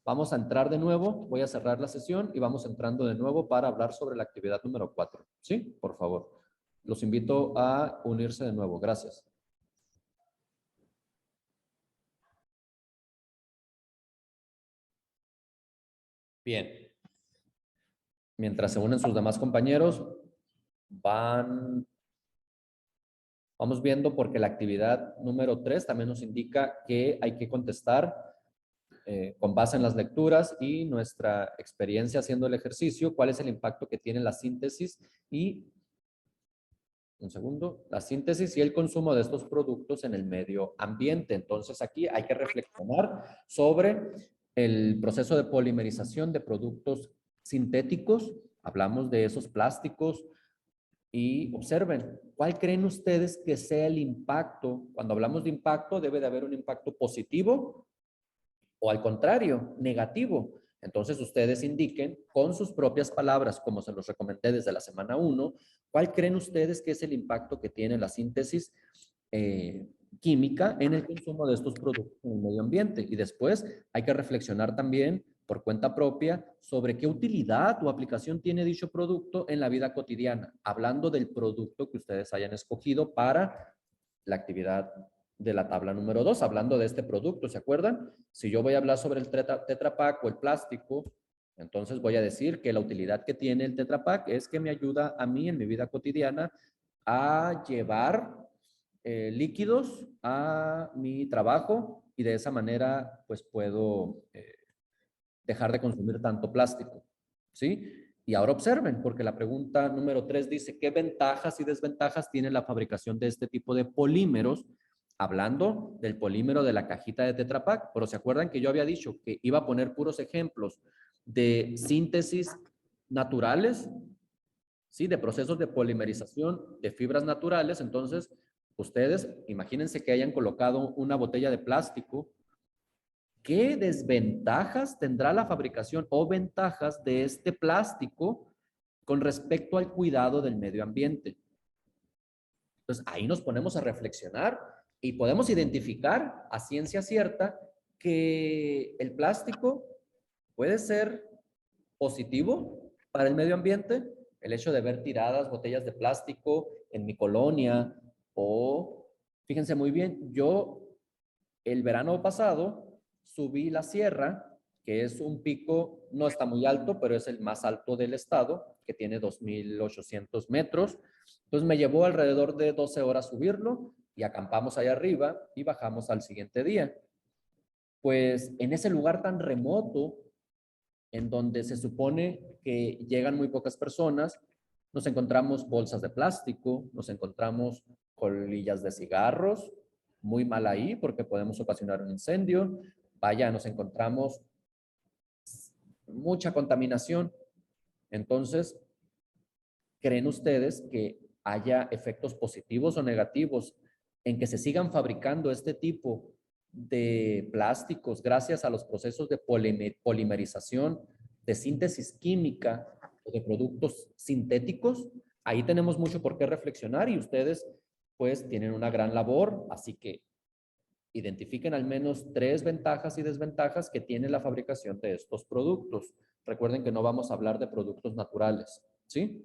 Vamos a entrar de nuevo, voy a cerrar la sesión y vamos entrando de nuevo para hablar sobre la actividad número 4, ¿sí? Por favor. Los invito a unirse de nuevo. Gracias. Bien. Mientras se unen sus demás compañeros, vamos viendo porque la actividad número 3 también nos indica que hay que contestar con base en las lecturas y nuestra experiencia haciendo el ejercicio, cuál es el impacto que tiene la síntesis y un segundo, la síntesis y el consumo de estos productos en el medio ambiente. Entonces aquí hay que reflexionar sobre el proceso de polimerización de productos sintéticos. Hablamos de esos plásticos y observen, ¿cuál creen ustedes que sea el impacto? Cuando hablamos de impacto, debe de haber un impacto positivo o al contrario, negativo. Entonces ustedes indiquen con sus propias palabras, como se los recomendé desde la semana 1, ¿cuál creen ustedes que es el impacto que tiene la síntesis química en el consumo de estos productos en el medio ambiente? Y después hay que reflexionar también por cuenta propia sobre qué utilidad o aplicación tiene dicho producto en la vida cotidiana, hablando del producto que ustedes hayan escogido para la actividad de la tabla número 2, hablando de este producto, ¿se acuerdan? Si yo voy a hablar sobre el Tetra Pak o el plástico, entonces voy a decir que la utilidad que tiene el Tetra Pak es que me ayuda a mí en mi vida cotidiana a llevar líquidos a mi trabajo y de esa manera pues puedo dejar de consumir tanto plástico, ¿sí? Y ahora observen, porque la pregunta número 3 dice, ¿qué ventajas y desventajas tiene la fabricación de este tipo de polímeros? Hablando del polímero de la cajita de Tetra Pak, pero ¿se acuerdan que yo había dicho que iba a poner puros ejemplos de síntesis naturales? ¿Sí? De procesos de polimerización de fibras naturales. Entonces, ustedes imagínense que hayan colocado una botella de plástico. ¿Qué desventajas tendrá la fabricación o ventajas de este plástico con respecto al cuidado del medio ambiente? Entonces, ahí nos ponemos a reflexionar y podemos identificar a ciencia cierta que el plástico puede ser positivo para el medio ambiente. El hecho de ver tiradas botellas de plástico en mi colonia o, fíjense muy bien, yo el verano pasado subí la sierra, que es un pico, no está muy alto, pero es el más alto del estado, que tiene 2,800 metros. Entonces me llevó alrededor de 12 horas subirlo y acampamos allá arriba y bajamos al siguiente día. Pues en ese lugar tan remoto, en donde se supone que llegan muy pocas personas, nos encontramos bolsas de plástico, nos encontramos colillas de cigarros, muy mal ahí porque podemos ocasionar un incendio. Vaya, nos encontramos mucha contaminación. Entonces, ¿creen ustedes que haya efectos positivos o negativos en que se sigan fabricando este tipo de plásticos gracias a los procesos de polimerización, de síntesis química o de productos sintéticos? Ahí tenemos mucho por qué reflexionar y ustedes pues tienen una gran labor, así que identifiquen al menos 3 ventajas y desventajas que tiene la fabricación de estos productos. Recuerden que no vamos a hablar de productos naturales, ¿sí?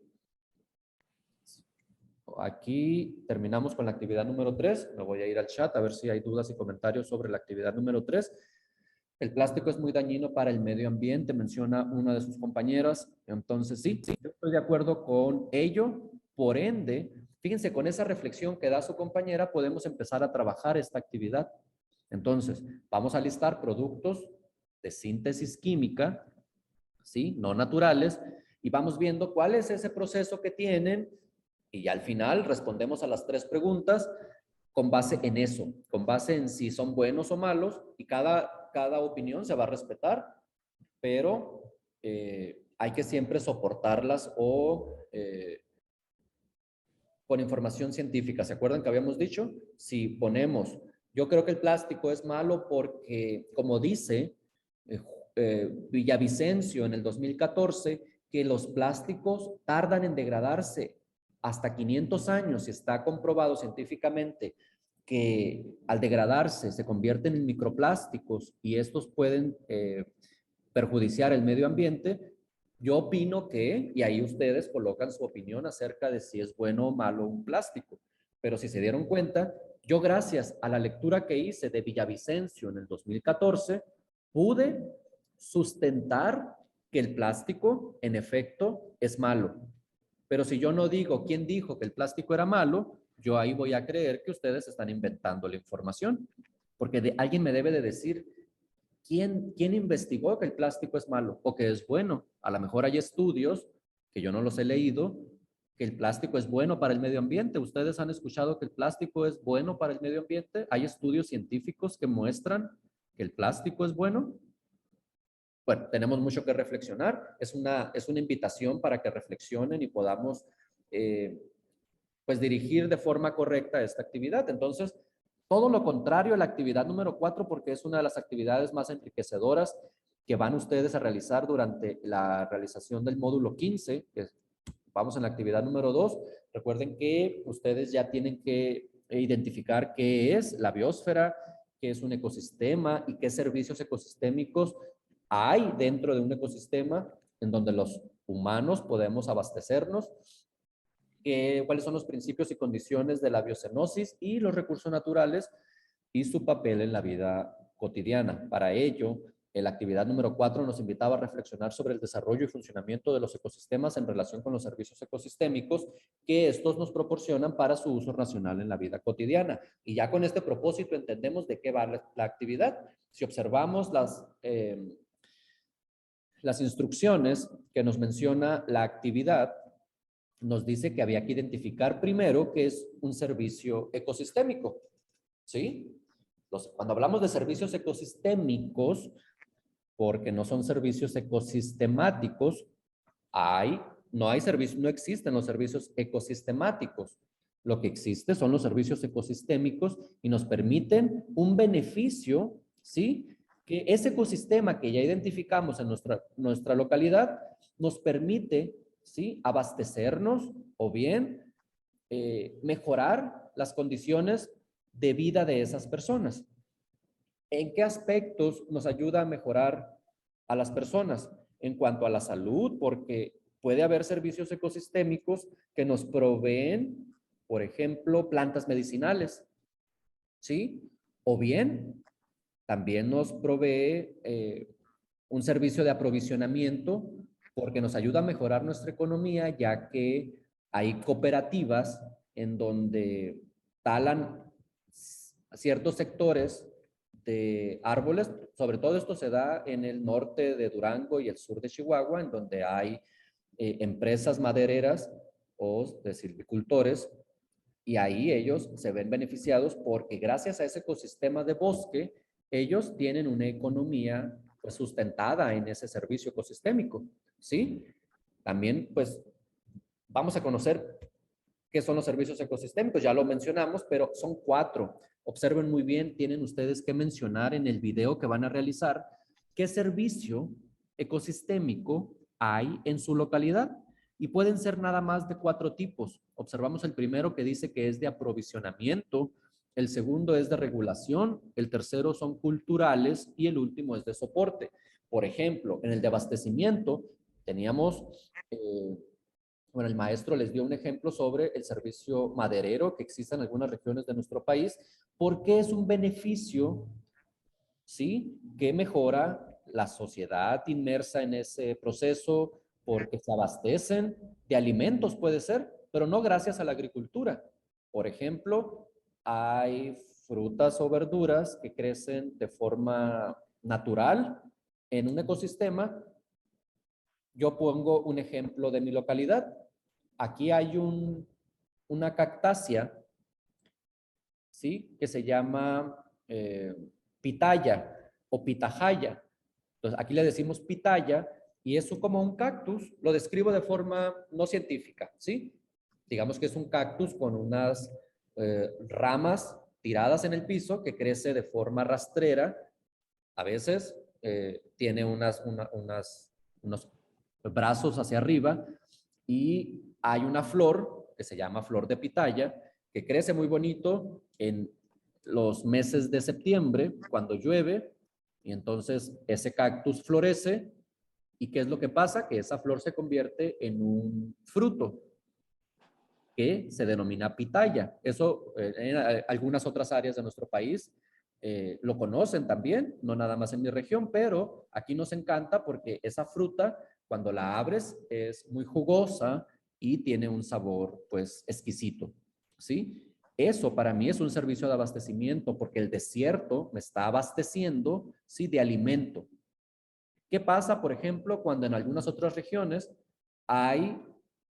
Aquí terminamos con la actividad número 3. Me voy a ir al chat a ver si hay dudas y comentarios sobre la actividad número 3. El plástico es muy dañino para el medio ambiente, menciona una de sus compañeras. Entonces, sí, yo estoy de acuerdo con ello. Por ende, fíjense, con esa reflexión que da su compañera, podemos empezar a trabajar esta actividad. Entonces, vamos a listar productos de síntesis química, ¿sí? No naturales, y vamos viendo cuál es ese proceso que tienen, y al final respondemos a las 3 preguntas con base en eso, con base en si son buenos o malos, y cada opinión se va a respetar, pero hay que siempre soportarlas o con información científica. ¿Se acuerdan que habíamos dicho? Si ponemos, yo creo que el plástico es malo porque, como dice Villavicencio en el 2014, que los plásticos tardan en degradarse hasta 500 años y está comprobado científicamente que al degradarse se convierten en microplásticos y estos pueden perjudiciar el medio ambiente. Yo opino que, y ahí ustedes colocan su opinión acerca de si es bueno o malo un plástico, pero si se dieron cuenta, yo gracias a la lectura que hice de Villavicencio en el 2014, pude sustentar que el plástico, en efecto, es malo. Pero si yo no digo quién dijo que el plástico era malo, yo ahí voy a creer que ustedes están inventando la información, porque alguien me debe de decir ¿quién investigó que el plástico es malo o que es bueno? A lo mejor hay estudios que yo no los he leído que el plástico es bueno para el medio ambiente. ¿Ustedes han escuchado que el plástico es bueno para el medio ambiente? ¿Hay estudios científicos que muestran que el plástico es bueno? Bueno, tenemos mucho que reflexionar. Es una invitación para que reflexionen y podamos pues dirigir de forma correcta esta actividad. Entonces, todo lo contrario a la actividad número 4, porque es una de las actividades más enriquecedoras que van ustedes a realizar durante la realización del módulo 15, que vamos en la actividad número 2. Recuerden que ustedes ya tienen que identificar qué es la biosfera, qué es un ecosistema y qué servicios ecosistémicos hay dentro de un ecosistema en donde los humanos podemos abastecernos, cuáles son los principios y condiciones de la biocenosis y los recursos naturales y su papel en la vida cotidiana. Para ello, la actividad número 4 nos invitaba a reflexionar sobre el desarrollo y funcionamiento de los ecosistemas en relación con los servicios ecosistémicos que estos nos proporcionan para su uso racional en la vida cotidiana. Y ya con este propósito entendemos de qué va la actividad. Si observamos las instrucciones que nos menciona la actividad, nos dice que había que identificar primero qué es un servicio ecosistémico, ¿sí? Cuando hablamos de servicios ecosistémicos, porque no son servicios ecosistemáticos, no existen los servicios ecosistemáticos. Lo que existe son los servicios ecosistémicos y nos permiten un beneficio, ¿sí? Que ese ecosistema que ya identificamos en nuestra localidad nos permite, ¿sí? Abastecernos o bien mejorar las condiciones de vida de esas personas. ¿En qué aspectos nos ayuda a mejorar a las personas? En cuanto a la salud, porque puede haber servicios ecosistémicos que nos proveen, por ejemplo, plantas medicinales, ¿sí? O bien, también nos provee un servicio de aprovisionamiento porque nos ayuda a mejorar nuestra economía, ya que hay cooperativas en donde talan ciertos sectores de árboles. Sobre todo esto se da en el norte de Durango y el sur de Chihuahua, en donde hay empresas madereras o de silvicultores, y ahí ellos se ven beneficiados porque gracias a ese ecosistema de bosque, ellos tienen una economía pues, sustentada en ese servicio ecosistémico, ¿sí? También, pues, vamos a conocer qué son los servicios ecosistémicos. Ya lo mencionamos, pero son 4. Observen muy bien, tienen ustedes que mencionar en el video que van a realizar qué servicio ecosistémico hay en su localidad. Y pueden ser nada más de 4 tipos. Observamos el primero que dice que es de aprovisionamiento, el segundo es de regulación, el tercero son culturales y el último es de soporte. Por ejemplo, en el de abastecimiento teníamos bueno, el maestro les dio un ejemplo sobre el servicio maderero que existe en algunas regiones de nuestro país, porque es un beneficio, ¿sí? Que mejora la sociedad inmersa en ese proceso, porque se abastecen de alimentos, puede ser, pero no gracias a la agricultura. Por ejemplo, hay frutas o verduras que crecen de forma natural en un ecosistema. Yo pongo un ejemplo de mi localidad. Aquí hay una cactácea, ¿sí? Que se llama pitaya o pitahaya. Entonces, aquí le decimos pitaya y eso como un cactus, lo describo de forma no científica, ¿sí? Digamos que es un cactus con unas ramas tiradas en el piso que crece de forma rastrera. A veces tiene unos brazos hacia arriba y hay una flor que se llama flor de pitaya que crece muy bonito en los meses de septiembre cuando llueve y entonces ese cactus florece y ¿qué es lo que pasa? Que esa flor se convierte en un fruto que se denomina pitaya. Eso en algunas otras áreas de nuestro país lo conocen también, no nada más en mi región, pero aquí nos encanta porque esa fruta, cuando la abres, es muy jugosa y tiene un sabor, pues, exquisito, ¿sí? Eso para mí es un servicio de abastecimiento porque el desierto me está abasteciendo, ¿sí? De alimento. ¿Qué pasa, por ejemplo, cuando en algunas otras regiones hay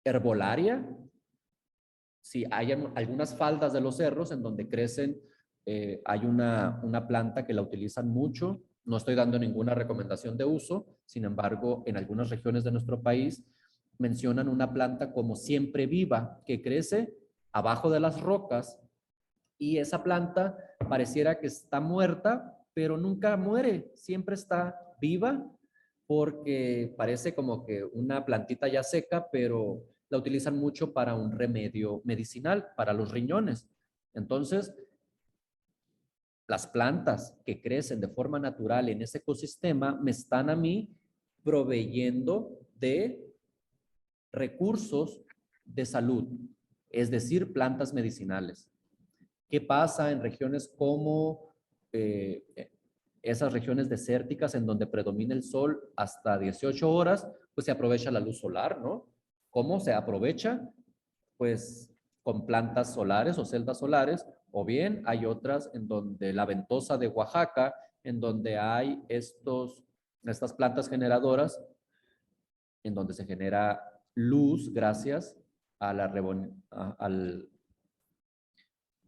herbolaria si hay algunas faldas de los cerros en donde crecen, hay una planta que la utilizan mucho. No estoy dando ninguna recomendación de uso, sin embargo, en algunas regiones de nuestro país mencionan una planta como siempre viva que crece abajo de las rocas y esa planta pareciera que está muerta, pero nunca muere, siempre está viva porque parece como que una plantita ya seca, pero la utilizan mucho para un remedio medicinal, para los riñones. Entonces, las plantas que crecen de forma natural en ese ecosistema me están a mí proveyendo de recursos de salud, es decir, plantas medicinales. ¿Qué pasa en regiones como eh, esas regiones desérticas en donde predomina el sol hasta 18 horas? Pues se aprovecha la luz solar, ¿no? ¿Cómo se aprovecha? Pues con plantas solares o celdas solares, o bien hay otras en donde la ventosa de Oaxaca, en donde hay estas plantas generadoras, en donde se genera luz gracias a la al,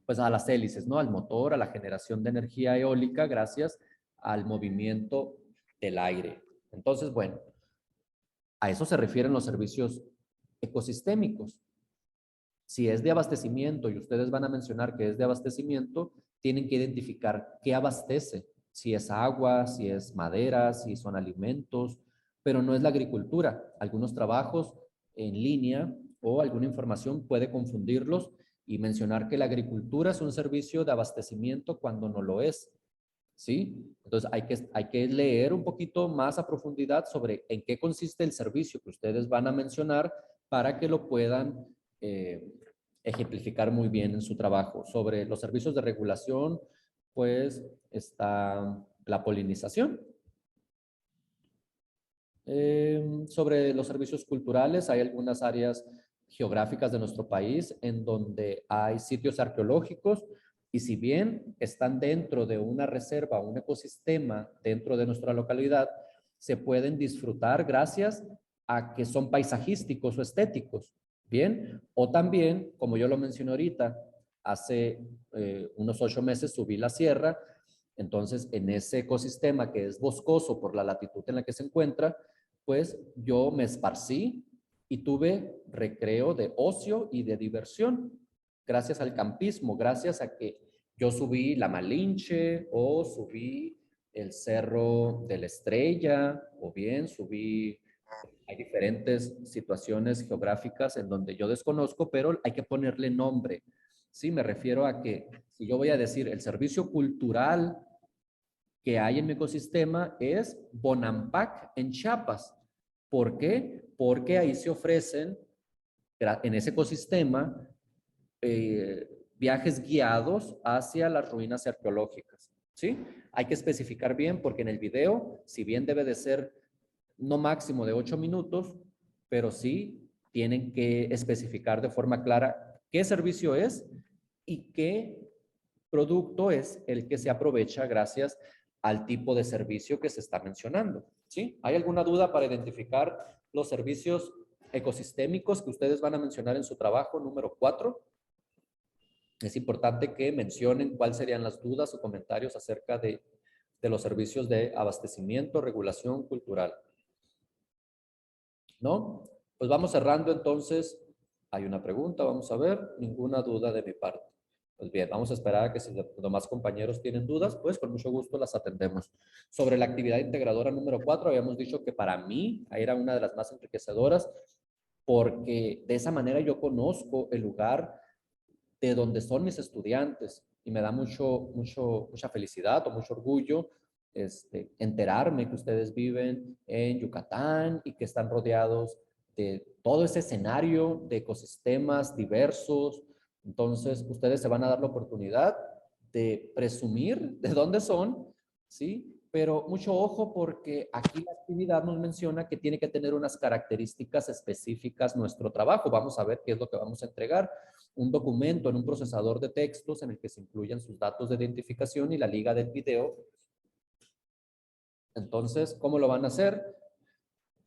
pues a las hélices, ¿no? Al motor, a la generación de energía eólica gracias al movimiento del aire. Entonces, bueno, a eso se refieren los servicios ecosistémicos. Si es de abastecimiento y ustedes van a mencionar que es de abastecimiento, tienen que identificar qué abastece, si es agua, si es madera, si son alimentos, pero no es la agricultura. Algunos trabajos en línea o alguna información puede confundirlos y mencionar que la agricultura es un servicio de abastecimiento cuando no lo es. ¿Sí? Entonces hay que leer un poquito más a profundidad sobre en qué consiste el servicio que ustedes van a mencionar para que lo puedan eh, ejemplificar muy bien en su trabajo. Sobre los servicios de regulación, pues está la polinización. Sobre los servicios culturales, hay algunas áreas geográficas de nuestro país en donde hay sitios arqueológicos y si bien están dentro de una reserva, un ecosistema dentro de nuestra localidad, se pueden disfrutar gracias a que son paisajísticos o estéticos, ¿bien? O también, como yo lo mencioné ahorita, hace unos 8 meses subí la sierra, entonces en ese ecosistema que es boscoso por la latitud en la que se encuentra, pues yo me esparcí y tuve recreo de ocio y de diversión, gracias al campismo, gracias a que yo subí la Malinche o subí el Cerro de la Estrella o bien subí, hay diferentes situaciones geográficas en donde yo desconozco, pero hay que ponerle nombre. Sí, me refiero a que si yo voy a decir el servicio cultural que hay en mi ecosistema es Bonampak en Chiapas. ¿Por qué? Porque ahí se ofrecen en ese ecosistema viajes guiados hacia las ruinas arqueológicas. ¿Sí? Hay que especificar bien porque en el video, si bien debe de ser no máximo de 8 minutos, pero sí tienen que especificar de forma clara qué servicio es y qué producto es el que se aprovecha gracias al tipo de servicio que se está mencionando. ¿Sí? ¿Hay alguna duda para identificar los servicios ecosistémicos que ustedes van a mencionar en su trabajo número 4? Es importante que mencionen cuáles serían las dudas o comentarios acerca de los servicios de abastecimiento, regulación cultural. ¿No? Pues vamos cerrando entonces. Hay una pregunta, vamos a ver. Ninguna duda de mi parte. Pues bien, vamos a esperar a que si los demás compañeros tienen dudas, pues con mucho gusto las atendemos. Sobre la actividad integradora número 4, habíamos dicho que para mí era una de las más enriquecedoras porque de esa manera yo conozco el lugar de donde son mis estudiantes y me da mucha felicidad o mucho orgullo enterarme que ustedes viven en Yucatán y que están rodeados de todo ese escenario de ecosistemas diversos. Entonces, ustedes se van a dar la oportunidad de presumir de dónde son, ¿sí? Pero mucho ojo porque aquí la actividad nos menciona que tiene que tener unas características específicas nuestro trabajo. Vamos a ver qué es lo que vamos a entregar. Un documento en un procesador de textos en el que se incluyan sus datos de identificación y la liga del video. Entonces, ¿cómo lo van a hacer?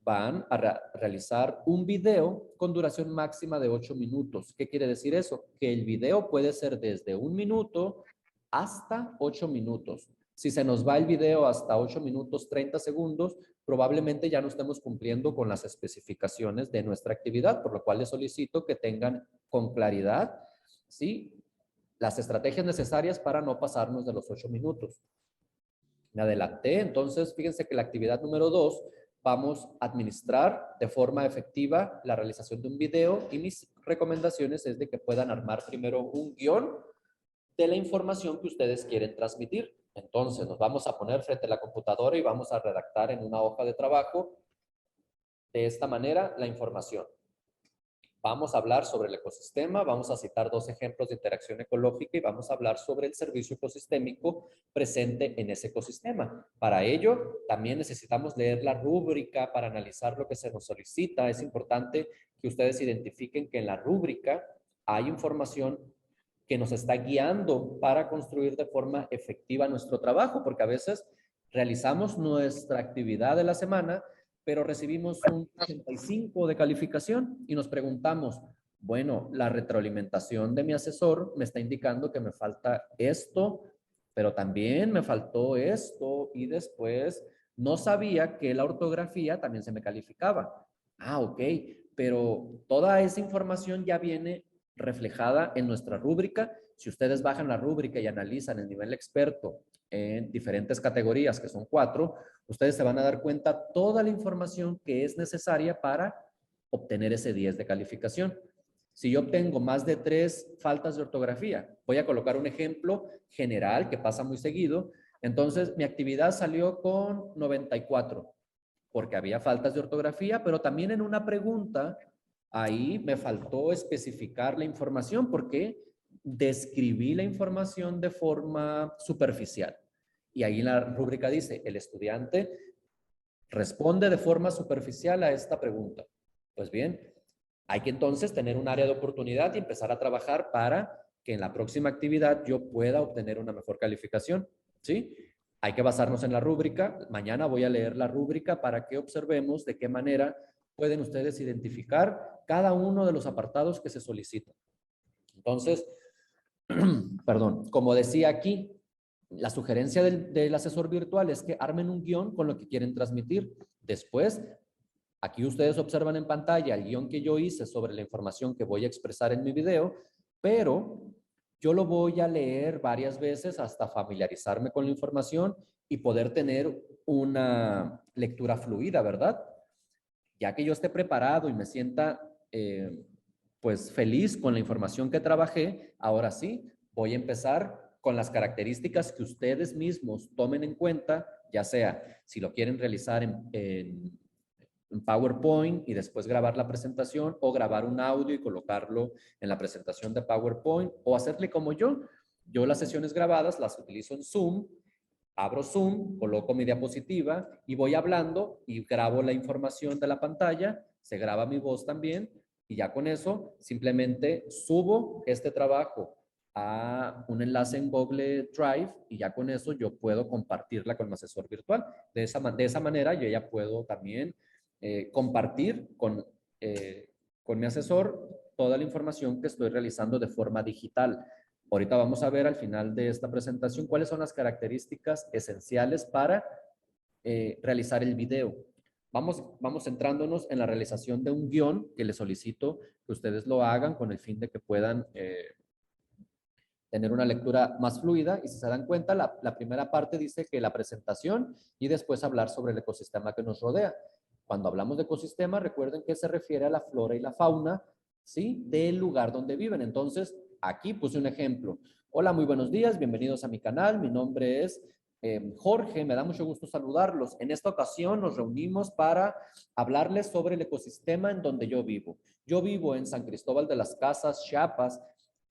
van a realizar un video con duración máxima de 8 minutos. ¿Qué quiere decir eso? Que el video puede ser desde 1 minuto hasta 8 minutos. Si se nos va el video hasta 8 minutos 30 segundos, probablemente ya no estemos cumpliendo con las especificaciones de nuestra actividad, por lo cual les solicito que tengan con claridad, ¿sí?, las estrategias necesarias para no pasarnos de los 8 minutos. Me adelanté, entonces fíjense que la actividad número 2, vamos a administrar de forma efectiva la realización de un video y mis recomendaciones es de que puedan armar primero un guión de la información que ustedes quieren transmitir. Entonces nos vamos a poner frente a la computadora y vamos a redactar en una hoja de trabajo de esta manera la información. Vamos a hablar sobre el ecosistema, vamos a citar 2 ejemplos de interacción ecológica y vamos a hablar sobre el servicio ecosistémico presente en ese ecosistema. Para ello, también necesitamos leer la rúbrica para analizar lo que se nos solicita. Es importante que ustedes identifiquen que en la rúbrica hay información que nos está guiando para construir de forma efectiva nuestro trabajo, porque a veces realizamos nuestra actividad de la semana, pero recibimos un 85 de calificación y nos preguntamos, bueno, la retroalimentación de mi asesor me está indicando que me falta esto, pero también me faltó esto y después no sabía que la ortografía también se me calificaba. Ah, ok, pero toda esa información ya viene reflejada en nuestra rúbrica. Si ustedes bajan la rúbrica y analizan el nivel experto en diferentes categorías, que son 4, ustedes se van a dar cuenta toda la información que es necesaria para obtener ese 10 de calificación. Si yo obtengo más de 3 faltas de ortografía, voy a colocar un ejemplo general que pasa muy seguido. Entonces, mi actividad salió con 94 porque había faltas de ortografía, pero también en una pregunta ahí me faltó especificar la información porque describí la información de forma superficial. Y ahí la rúbrica dice, el estudiante responde de forma superficial a esta pregunta. Pues bien, hay que entonces tener un área de oportunidad y empezar a trabajar para que en la próxima actividad yo pueda obtener una mejor calificación, ¿sí? Hay que basarnos en la rúbrica. Mañana voy a leer la rúbrica para que observemos de qué manera pueden ustedes identificar cada uno de los apartados que se solicitan. Entonces, perdón, como decía aquí, la sugerencia del asesor virtual es que armen un guión con lo que quieren transmitir. Después, aquí ustedes observan en pantalla el guión que yo hice sobre la información que voy a expresar en mi video, pero yo lo voy a leer varias veces hasta familiarizarme con la información y poder tener una lectura fluida, ¿verdad? Ya que yo esté preparado y me sienta pues feliz con la información que trabajé, ahora sí, voy a empezar con las características que ustedes mismos tomen en cuenta, ya sea si lo quieren realizar en PowerPoint y después grabar la presentación o grabar un audio y colocarlo en la presentación de PowerPoint o hacerle como yo. Yo las sesiones grabadas las utilizo en Zoom, abro Zoom, coloco mi diapositiva y voy hablando y grabo la información de la pantalla, se graba mi voz también y ya con eso simplemente subo este trabajo a un enlace en Google Drive y ya con eso yo puedo compartirla con mi asesor virtual. De esa manera yo ya puedo también compartir con mi asesor toda la información que estoy realizando de forma digital. Ahorita vamos a ver al final de esta presentación cuáles son las características esenciales para realizar el video. Vamos centrándonos en la realización de un guión que les solicito que ustedes lo hagan con el fin de que puedan tener una lectura más fluida. Y si se dan cuenta, la primera parte dice que la presentación y después hablar sobre el ecosistema que nos rodea. Cuando hablamos de ecosistema, recuerden que se refiere a la flora y la fauna, ¿sí?, del lugar donde viven. Entonces, aquí puse un ejemplo. Hola, muy buenos días, bienvenidos a mi canal. Mi nombre es Jorge, me da mucho gusto saludarlos. En esta ocasión nos reunimos para hablarles sobre el ecosistema en donde yo vivo. Yo vivo en San Cristóbal de las Casas, Chiapas.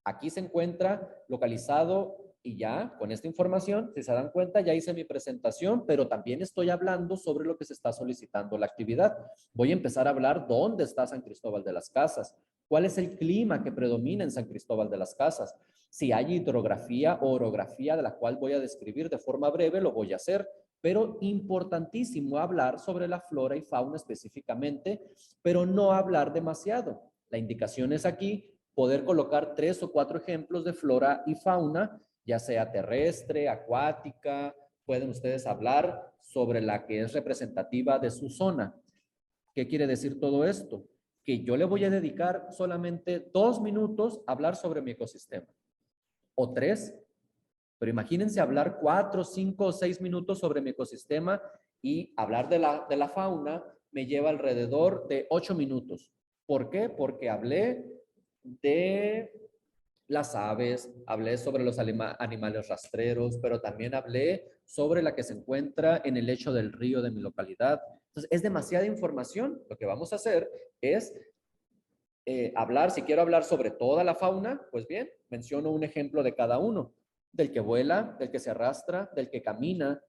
Aquí se encuentra localizado y ya con esta información, si se dan cuenta, ya hice mi presentación, pero también estoy hablando sobre lo que se está solicitando la actividad. Voy a empezar a hablar dónde está San Cristóbal de las Casas, cuál es el clima que predomina en San Cristóbal de las Casas, si hay hidrografía o orografía de la cual voy a describir de forma breve, lo voy a hacer, pero importantísimo hablar sobre la flora y fauna específicamente, pero no hablar demasiado. La indicación es aquí poder colocar 3 o 4 ejemplos de flora y fauna, ya sea terrestre, acuática. Pueden ustedes hablar sobre la que es representativa de su zona. ¿Qué quiere decir todo esto? Que yo le voy a dedicar solamente 2 minutos a hablar sobre mi ecosistema, o 3, pero imagínense hablar 4, 5 o 6 minutos sobre mi ecosistema, y hablar de la fauna me lleva alrededor de 8 minutos. ¿Por qué? Porque hablé de las aves, hablé sobre los animales rastreros, pero también hablé sobre la que se encuentra en el lecho del río de mi localidad. Entonces, es demasiada información. Lo que vamos a hacer es hablar, si quiero hablar sobre toda la fauna, pues bien, menciono un ejemplo de cada uno, del que vuela, del que se arrastra, del que camina,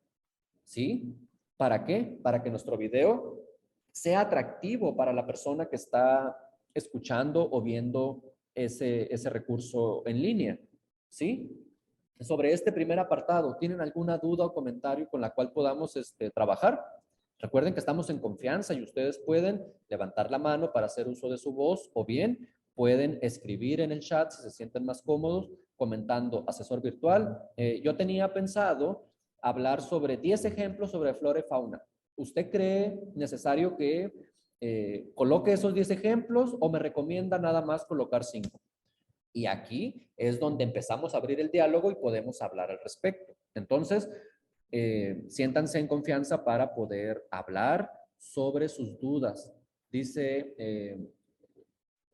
¿sí? ¿Para qué? Para que nuestro video sea atractivo para la persona que está escuchando o viendo ese recurso en línea, ¿sí? Sobre este primer apartado, ¿tienen alguna duda o comentario con la cual podamos trabajar? Recuerden que estamos en confianza y ustedes pueden levantar la mano para hacer uso de su voz, o bien pueden escribir en el chat si se sienten más cómodos comentando asesor virtual. Yo tenía pensado hablar sobre 10 ejemplos sobre flora y fauna. ¿Usted cree necesario que coloque esos 10 ejemplos o me recomienda nada más colocar 5? Y aquí es donde empezamos a abrir el diálogo y podemos hablar al respecto. Entonces, siéntanse en confianza para poder hablar sobre sus dudas. Dice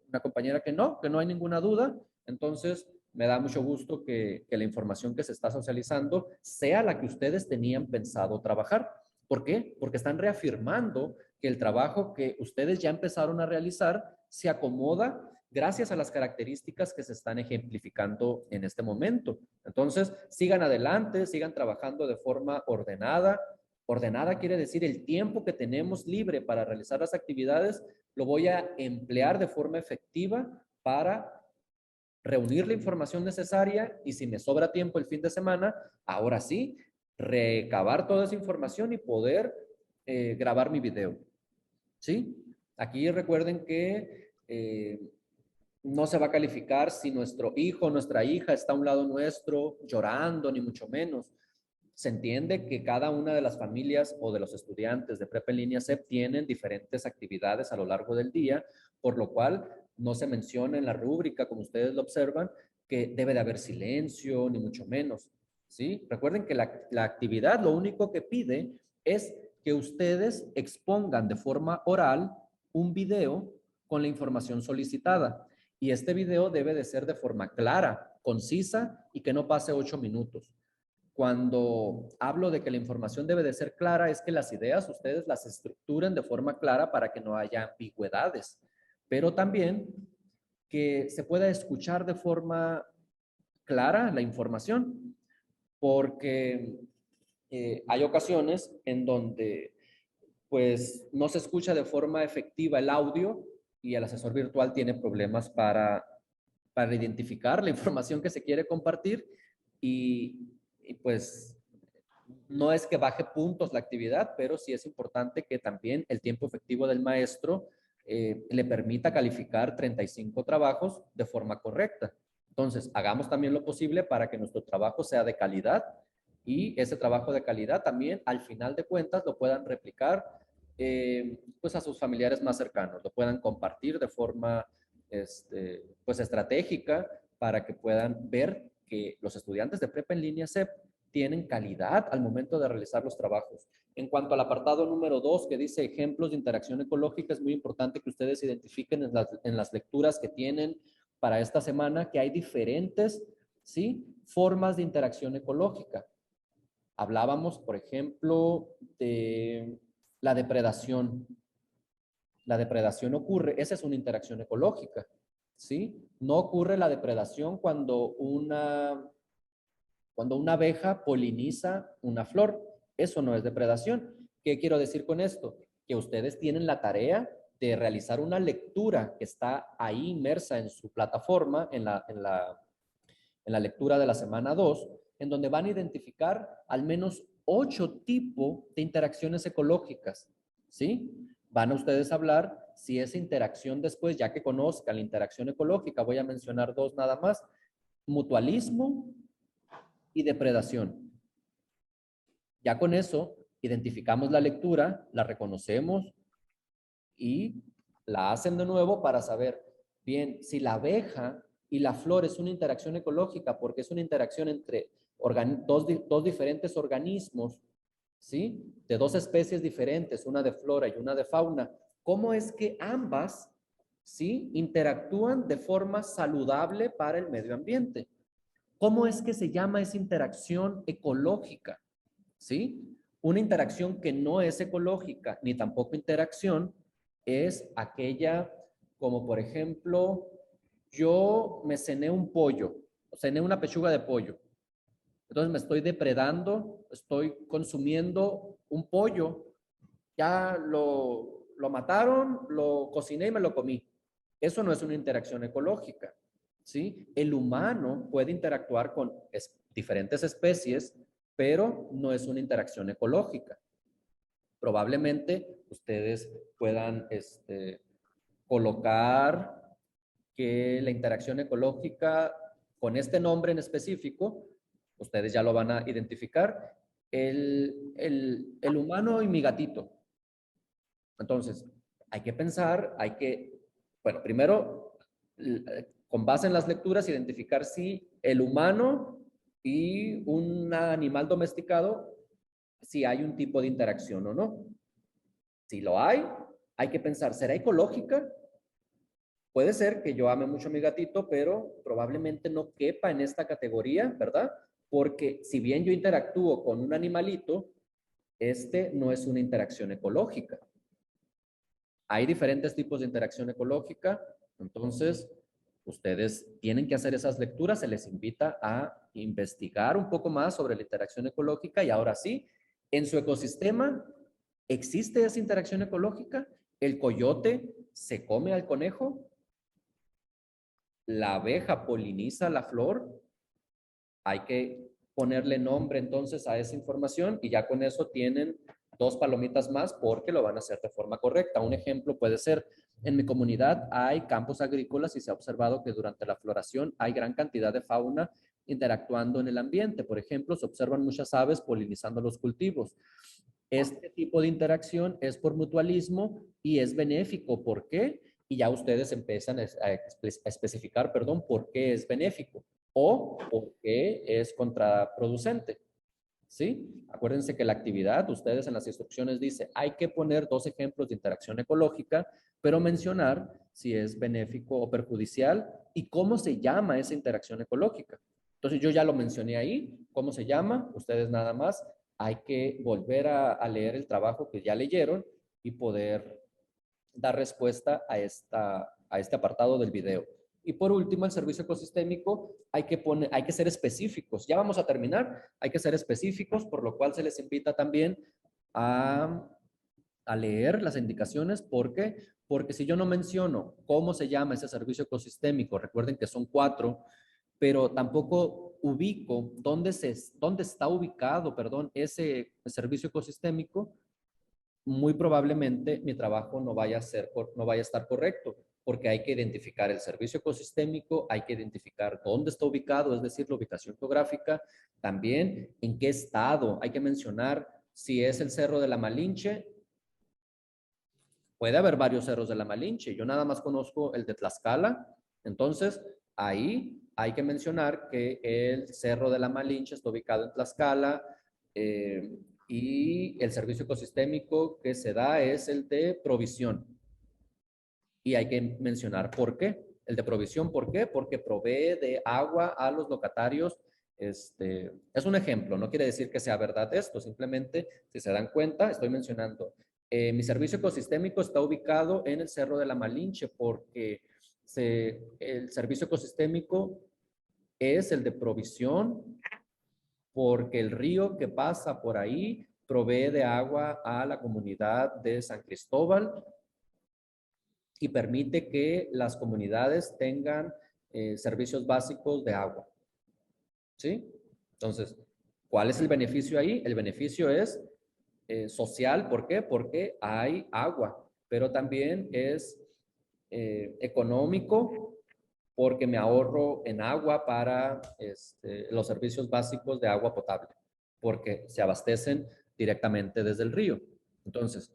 una compañera que no hay ninguna duda. Entonces, me da mucho gusto que la información que se está socializando sea la que ustedes tenían pensado trabajar. ¿Por qué? Porque están reafirmando que el trabajo que ustedes ya empezaron a realizar se acomoda gracias a las características que se están ejemplificando en este momento. Entonces, sigan adelante, sigan trabajando de forma ordenada. Ordenada quiere decir el tiempo que tenemos libre para realizar las actividades lo voy a emplear de forma efectiva para reunir la información necesaria, y si me sobra tiempo el fin de semana, ahora sí, recabar toda esa información y poder grabar mi video. ¿Sí? Aquí recuerden que no se va a calificar si nuestro hijo o nuestra hija está a un lado nuestro llorando, ni mucho menos. Se entiende que cada una de las familias o de los estudiantes de prepa en línea CEP tienen diferentes actividades a lo largo del día, por lo cual no se menciona en la rúbrica, como ustedes lo observan, que debe de haber silencio, ni mucho menos. ¿Sí? Recuerden que la actividad lo único que pide es que ustedes expongan de forma oral un video con la información solicitada. Y este video debe de ser de forma clara, concisa y que no pase 8 minutos. Cuando hablo de que la información debe de ser clara, es que las ideas ustedes las estructuren de forma clara para que no haya ambigüedades, pero también que se pueda escuchar de forma clara la información, porque hay ocasiones en donde pues no se escucha de forma efectiva el audio y el asesor virtual tiene problemas para identificar la información que se quiere compartir, y pues no es que baje puntos la actividad, pero sí es importante que también el tiempo efectivo del maestro le permita calificar 35 trabajos de forma correcta. Entonces, hagamos también lo posible para que nuestro trabajo sea de calidad, y ese trabajo de calidad también, al final de cuentas, lo puedan replicar pues a sus familiares más cercanos, lo puedan compartir de forma pues estratégica, para que puedan ver que los estudiantes de prepa en línea CEP tienen calidad al momento de realizar los trabajos. En cuanto al apartado número 2, que dice ejemplos de interacción ecológica, es muy importante que ustedes identifiquen en las lecturas que tienen para esta semana que hay diferentes, ¿sí?, formas de interacción ecológica. Hablábamos, por ejemplo, de la depredación. La depredación ocurre, esa es una interacción ecológica, ¿sí? No ocurre la depredación cuando una abeja poliniza una flor. Eso no es depredación. ¿Qué quiero decir con esto? Que ustedes tienen la tarea de realizar una lectura que está ahí inmersa en su plataforma, en la lectura de la semana 2, en donde van a identificar al menos 8 tipos de interacciones ecológicas, ¿sí? Van a ustedes a hablar si esa interacción después, ya que conozcan la interacción ecológica, voy a mencionar 2 nada más, mutualismo y depredación. Ya con eso, identificamos la lectura, la reconocemos y la hacen de nuevo para saber, bien, si la abeja y la flor es una interacción ecológica, porque es una interacción entre dos diferentes organismos, ¿sí? De 2 especies diferentes, una de flora y una de fauna. ¿Cómo es que ambas, ¿sí? Interactúan de forma saludable para el medio ambiente? ¿Cómo es que se llama esa interacción ecológica? ¿Sí? Una interacción que no es ecológica ni tampoco interacción es aquella como por ejemplo, yo me cené un pollo, cené una pechuga de pollo. Entonces me estoy depredando, estoy consumiendo un pollo, ya lo mataron, lo cociné y me lo comí. Eso no es una interacción ecológica, ¿sí? El humano puede interactuar con diferentes especies, pero no es una interacción ecológica. Probablemente ustedes puedan colocar que la interacción ecológica con este nombre en específico, ustedes ya lo van a identificar, el humano y mi gatito. Entonces, hay que pensar, bueno, primero, con base en las lecturas, identificar si el humano y un animal domesticado, si hay un tipo de interacción o no. Si lo hay que pensar, ¿será ecológica? Puede ser que yo ame mucho a mi gatito, pero probablemente no quepa en esta categoría, ¿verdad? Porque si bien yo interactúo con un animalito, este no es una interacción ecológica. Hay diferentes tipos de interacción ecológica, entonces ustedes tienen que hacer esas lecturas, se les invita a investigar un poco más sobre la interacción ecológica y ahora sí, en su ecosistema, ¿existe esa interacción ecológica? ¿El coyote se come al conejo? ¿La abeja poliniza la flor? Hay que ponerle nombre entonces a esa información y ya con eso tienen 2 palomitas más porque lo van a hacer de forma correcta. Un ejemplo puede ser, en mi comunidad hay campos agrícolas y se ha observado que durante la floración hay gran cantidad de fauna interactuando en el ambiente. Por ejemplo, se observan muchas aves polinizando los cultivos. Este tipo de interacción es por mutualismo y es benéfico. ¿Por qué? Y ya ustedes empiezan a especificar, perdón, por qué es benéfico o por qué es contraproducente. ¿Sí? Acuérdense que la actividad, ustedes en las instrucciones dice, hay que poner 2 ejemplos de interacción ecológica, pero mencionar si es benéfico o perjudicial y cómo se llama esa interacción ecológica. Entonces yo ya lo mencioné ahí, ¿cómo se llama? Ustedes nada más hay que volver a leer el trabajo que ya leyeron y poder dar respuesta a este apartado del video. Y por último, el servicio ecosistémico, hay que ser específicos. Ya vamos a terminar, hay que ser específicos, por lo cual se les invita también a, a leer las indicaciones. ¿Por qué? Porque si yo no menciono cómo se llama ese servicio ecosistémico, recuerden que son 4, pero tampoco ubico dónde está ubicado, perdón, ese servicio ecosistémico, muy probablemente mi trabajo no vaya a estar correcto, porque hay que identificar el servicio ecosistémico, hay que identificar dónde está ubicado, es decir, la ubicación geográfica, también en qué estado, hay que mencionar si es el Cerro de la Malinche, puede haber varios cerros de la Malinche, yo nada más conozco el de Tlaxcala, entonces ahí hay que mencionar que el Cerro de la Malinche está ubicado en Tlaxcala, y el servicio ecosistémico que se da es el de provisión. Y hay que mencionar por qué. El de provisión, ¿por qué? Porque provee de agua a los locatarios. Es un ejemplo, no quiere decir que sea verdad esto, simplemente, si se dan cuenta, estoy mencionando, mi servicio ecosistémico está ubicado en el Cerro de la Malinche porque el servicio ecosistémico es el de provisión porque el río que pasa por ahí provee de agua a la comunidad de San Cristóbal y permite que las comunidades tengan servicios básicos de agua. ¿Sí? Entonces, ¿Cuál es el beneficio ahí? El beneficio es social. ¿Por qué? Porque hay agua, pero también es económico porque me ahorro en agua para los servicios básicos de agua potable, porque se abastecen directamente desde el río. Entonces,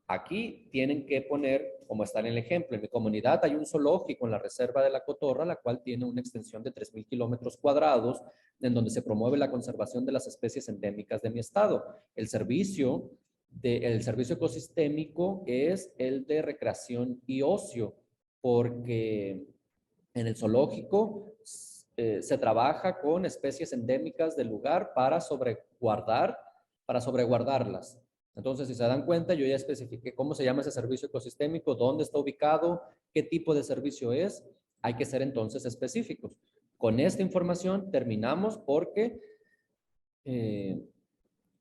aquí tienen que poner, como está en el ejemplo, en mi comunidad hay un zoológico en la reserva de la Cotorra, la cual tiene una extensión de 3,000 kilómetros cuadrados, en donde se promueve la conservación de las especies endémicas de mi estado. El servicio ecosistémico es el de recreación y ocio, porque en el zoológico se trabaja con especies endémicas del lugar para sobreguardarlas. Entonces, si se dan cuenta, yo ya especifiqué cómo se llama ese servicio ecosistémico, dónde está ubicado, qué tipo de servicio es. Hay que ser entonces específicos. Con esta información terminamos porque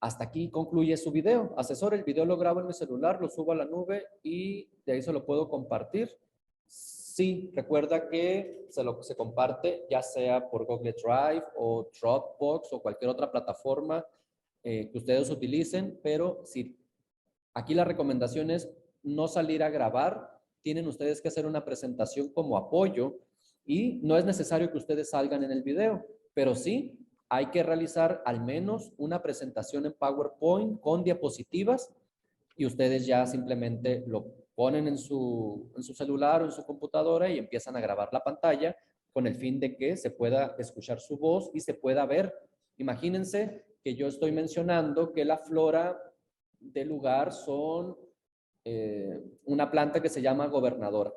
hasta aquí concluye su video. Asesor, el video lo grabo en mi celular, lo subo a la nube y de ahí se lo puedo compartir. Sí, recuerda que se comparte ya sea por Google Drive o Dropbox o cualquier otra plataforma que ustedes utilicen, pero si aquí la recomendación es no salir a grabar, tienen ustedes que hacer una presentación como apoyo y no es necesario que ustedes salgan en el video, pero sí hay que realizar al menos una presentación en PowerPoint con diapositivas y ustedes ya simplemente lo ponen en su celular o en su computadora y empiezan a grabar la pantalla con el fin de que se pueda escuchar su voz y se pueda ver. Imagínense que yo estoy mencionando que la flora del lugar son una planta que se llama gobernadora.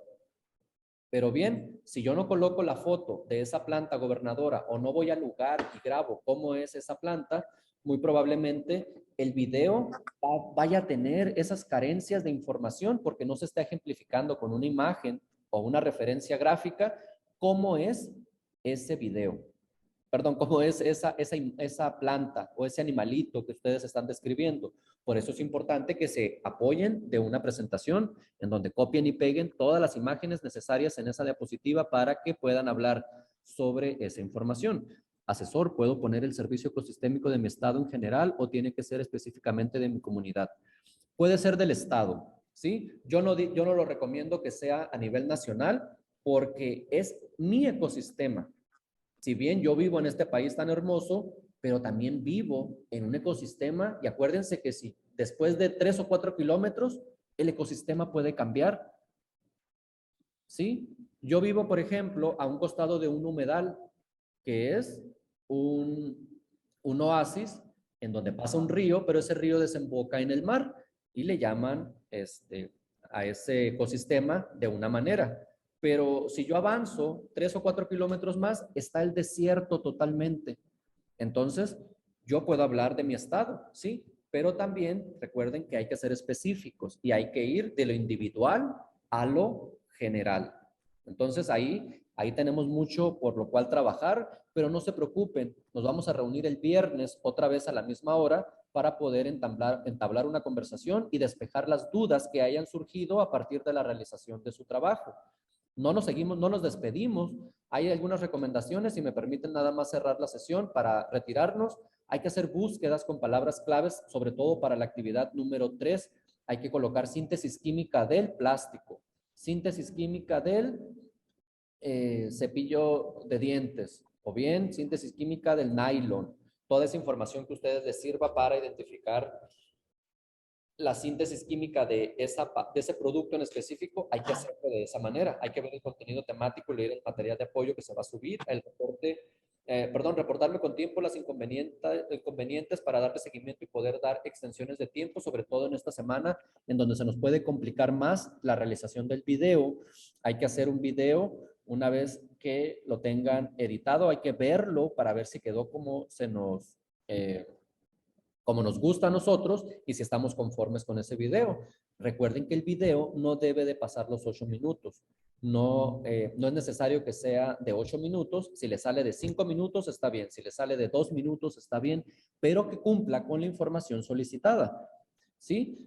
Pero bien, si yo no coloco la foto de esa planta gobernadora o no voy al lugar y grabo cómo es esa planta, muy probablemente el video vaya a tener esas carencias de información porque no se está ejemplificando con una imagen o una referencia gráfica cómo es ese video. Perdón, cómo es esa planta o ese animalito que ustedes están describiendo. Por eso es importante que se apoyen de una presentación en donde copien y peguen todas las imágenes necesarias en esa diapositiva para que puedan hablar sobre esa información. Asesor, ¿puedo poner el servicio ecosistémico de mi estado en general o tiene que ser específicamente de mi comunidad? Puede ser del estado, ¿sí? Yo no lo recomiendo que sea a nivel nacional porque es mi ecosistema. Si bien yo vivo en este país tan hermoso, pero también vivo en un ecosistema y acuérdense que si después de 3 o 4 kilómetros el ecosistema puede cambiar, ¿sí? Yo vivo, por ejemplo, a un costado de un humedal que es un oasis en donde pasa un río, pero ese río desemboca en el mar y le llaman a ese ecosistema de una manera. Pero si yo avanzo 3 o 4 kilómetros más, está el desierto totalmente. Entonces, yo puedo hablar de mi estado, ¿sí? Pero también recuerden que hay que ser específicos y hay que ir de lo individual a lo general. Entonces, ahí tenemos mucho por lo cual trabajar, pero no se preocupen, nos vamos a reunir el viernes otra vez a la misma hora para poder entablar una conversación y despejar las dudas que hayan surgido a partir de la realización de su trabajo. No nos despedimos. Hay algunas recomendaciones, si me permiten nada más cerrar la sesión para retirarnos. Hay que hacer búsquedas con palabras claves, sobre todo para la actividad número 3. Hay que colocar síntesis química del plástico, síntesis química del cepillo de dientes o bien síntesis química del nylon. Toda esa información que a ustedes les sirva para identificar la síntesis química de ese producto en específico, hay que hacerlo de esa manera. Hay que ver el contenido temático, leer el material de apoyo que se va a subir, reportarme con tiempo las inconvenientes para darle seguimiento y poder dar extensiones de tiempo, sobre todo en esta semana, en donde se nos puede complicar más la realización del video. Hay que hacer un video una vez que lo tengan editado, hay que verlo para ver si quedó como nos gusta a nosotros y si estamos conformes con ese video. Recuerden que el video no debe de pasar los 8 minutos. No es necesario que sea de 8 minutos. Si le sale de 5 minutos, está bien. Si le sale de 2 minutos, está bien, pero que cumpla con la información solicitada. ¿Sí?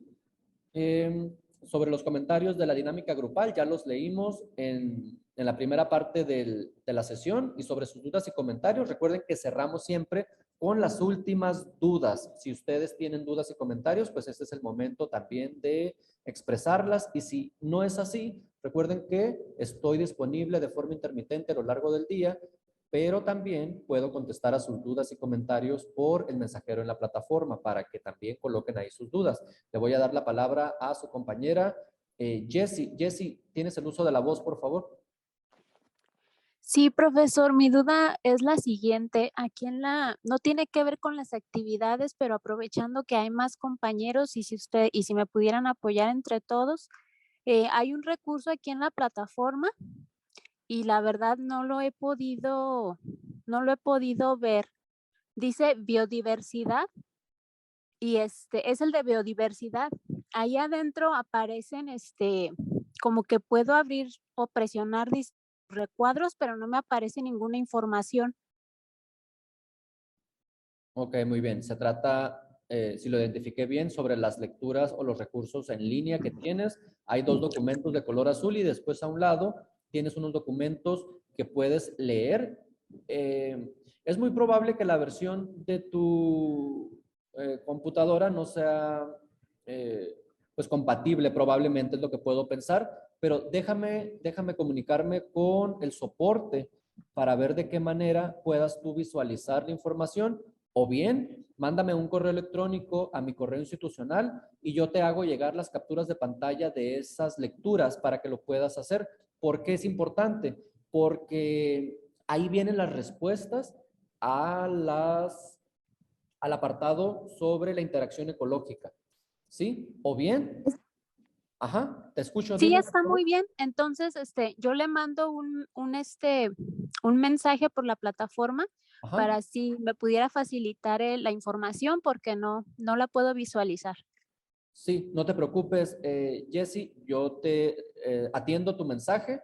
Sobre los comentarios de la dinámica grupal, ya los leímos en la primera parte de la sesión y sobre sus dudas y comentarios, recuerden que cerramos siempre con las últimas dudas. Si ustedes tienen dudas y comentarios, pues este es el momento también de expresarlas. Y si no es así, recuerden que estoy disponible de forma intermitente a lo largo del día, pero también puedo contestar a sus dudas y comentarios por el mensajero en la plataforma para que también coloquen ahí sus dudas. Le voy a dar la palabra a su compañera Jessie. Jessie, ¿tienes el uso de la voz, por favor? Sí, profesor, mi duda es la siguiente. Aquí no tiene que ver con las actividades, pero aprovechando que hay más compañeros y si me pudieran apoyar entre todos, hay un recurso aquí en la plataforma y la verdad no lo he podido ver. Dice biodiversidad y es el de biodiversidad. Ahí adentro aparecen como que puedo abrir o presionar recuadros, pero no me aparece ninguna información. Ok, muy bien. Se trata, si lo identifiqué bien, sobre las lecturas o los recursos en línea que tienes. Hay dos documentos de color azul y después a un lado tienes unos documentos que puedes leer. Es muy probable que la versión de tu computadora no sea pues compatible, probablemente es lo que puedo pensar, pero déjame comunicarme con el soporte para ver de qué manera puedas tú visualizar la información o bien, mándame un correo electrónico a mi correo institucional y yo te hago llegar las capturas de pantalla de esas lecturas para que lo puedas hacer. ¿Por qué es importante? Porque ahí vienen las respuestas a al apartado sobre la interacción ecológica. ¿Sí? O bien, ajá, te escucho, Sí, dime, por está favor. muy bien. Entonces, yo le mando un mensaje por la plataforma Ajá. para si me pudiera facilitar la información porque no la puedo visualizar. Sí, no te preocupes, Jesse, yo te atiendo tu mensaje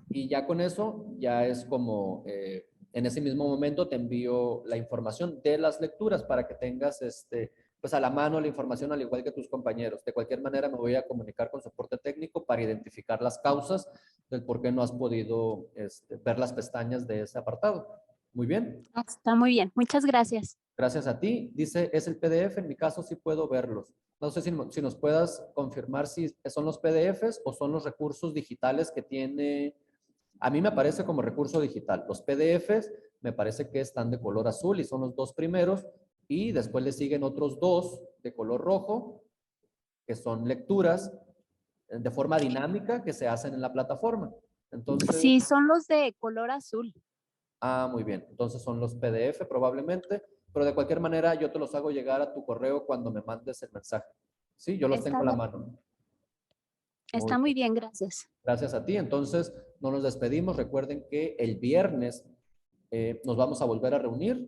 y ya con eso ya es como en ese mismo momento te envío la información de las lecturas para que tengas pues a la mano la información al igual que tus compañeros. De cualquier manera me voy a comunicar con soporte técnico para identificar las causas del por qué no has podido ver las pestañas de ese apartado. Muy bien. Está muy bien. Muchas gracias. Gracias a ti. Dice, es el PDF. En mi caso sí puedo verlos. No sé si nos puedas confirmar si son los PDFs o son los recursos digitales que tiene. A mí me aparece como recurso digital. Los PDFs me parece que están de color azul y son los dos primeros. Y después le siguen otros dos de color rojo, que son lecturas de forma dinámica que se hacen en la plataforma. Entonces, Sí, son los de color azul. muy bien. Entonces son los PDF probablemente, pero de cualquier manera yo te los hago llegar a tu correo cuando me mandes el mensaje. Sí, yo los tengo Está a la bien. mano. Muy Está muy bien. bien, gracias. Gracias a ti. Entonces, no nos despedimos. Recuerden que el viernes nos vamos a volver a reunir.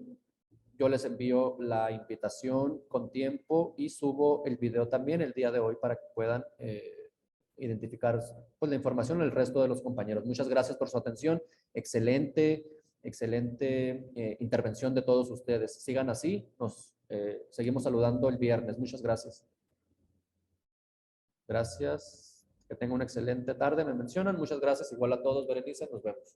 Yo les envío la invitación con tiempo y subo el video también el día de hoy para que puedan identificar pues, la información del resto de los compañeros. Muchas gracias por su atención. Excelente, excelente intervención de todos ustedes. Sigan así. Nos seguimos saludando el viernes. Muchas gracias. Gracias. Que tengan una excelente tarde. Me mencionan. Muchas gracias. Igual a todos, Berenice. Nos vemos.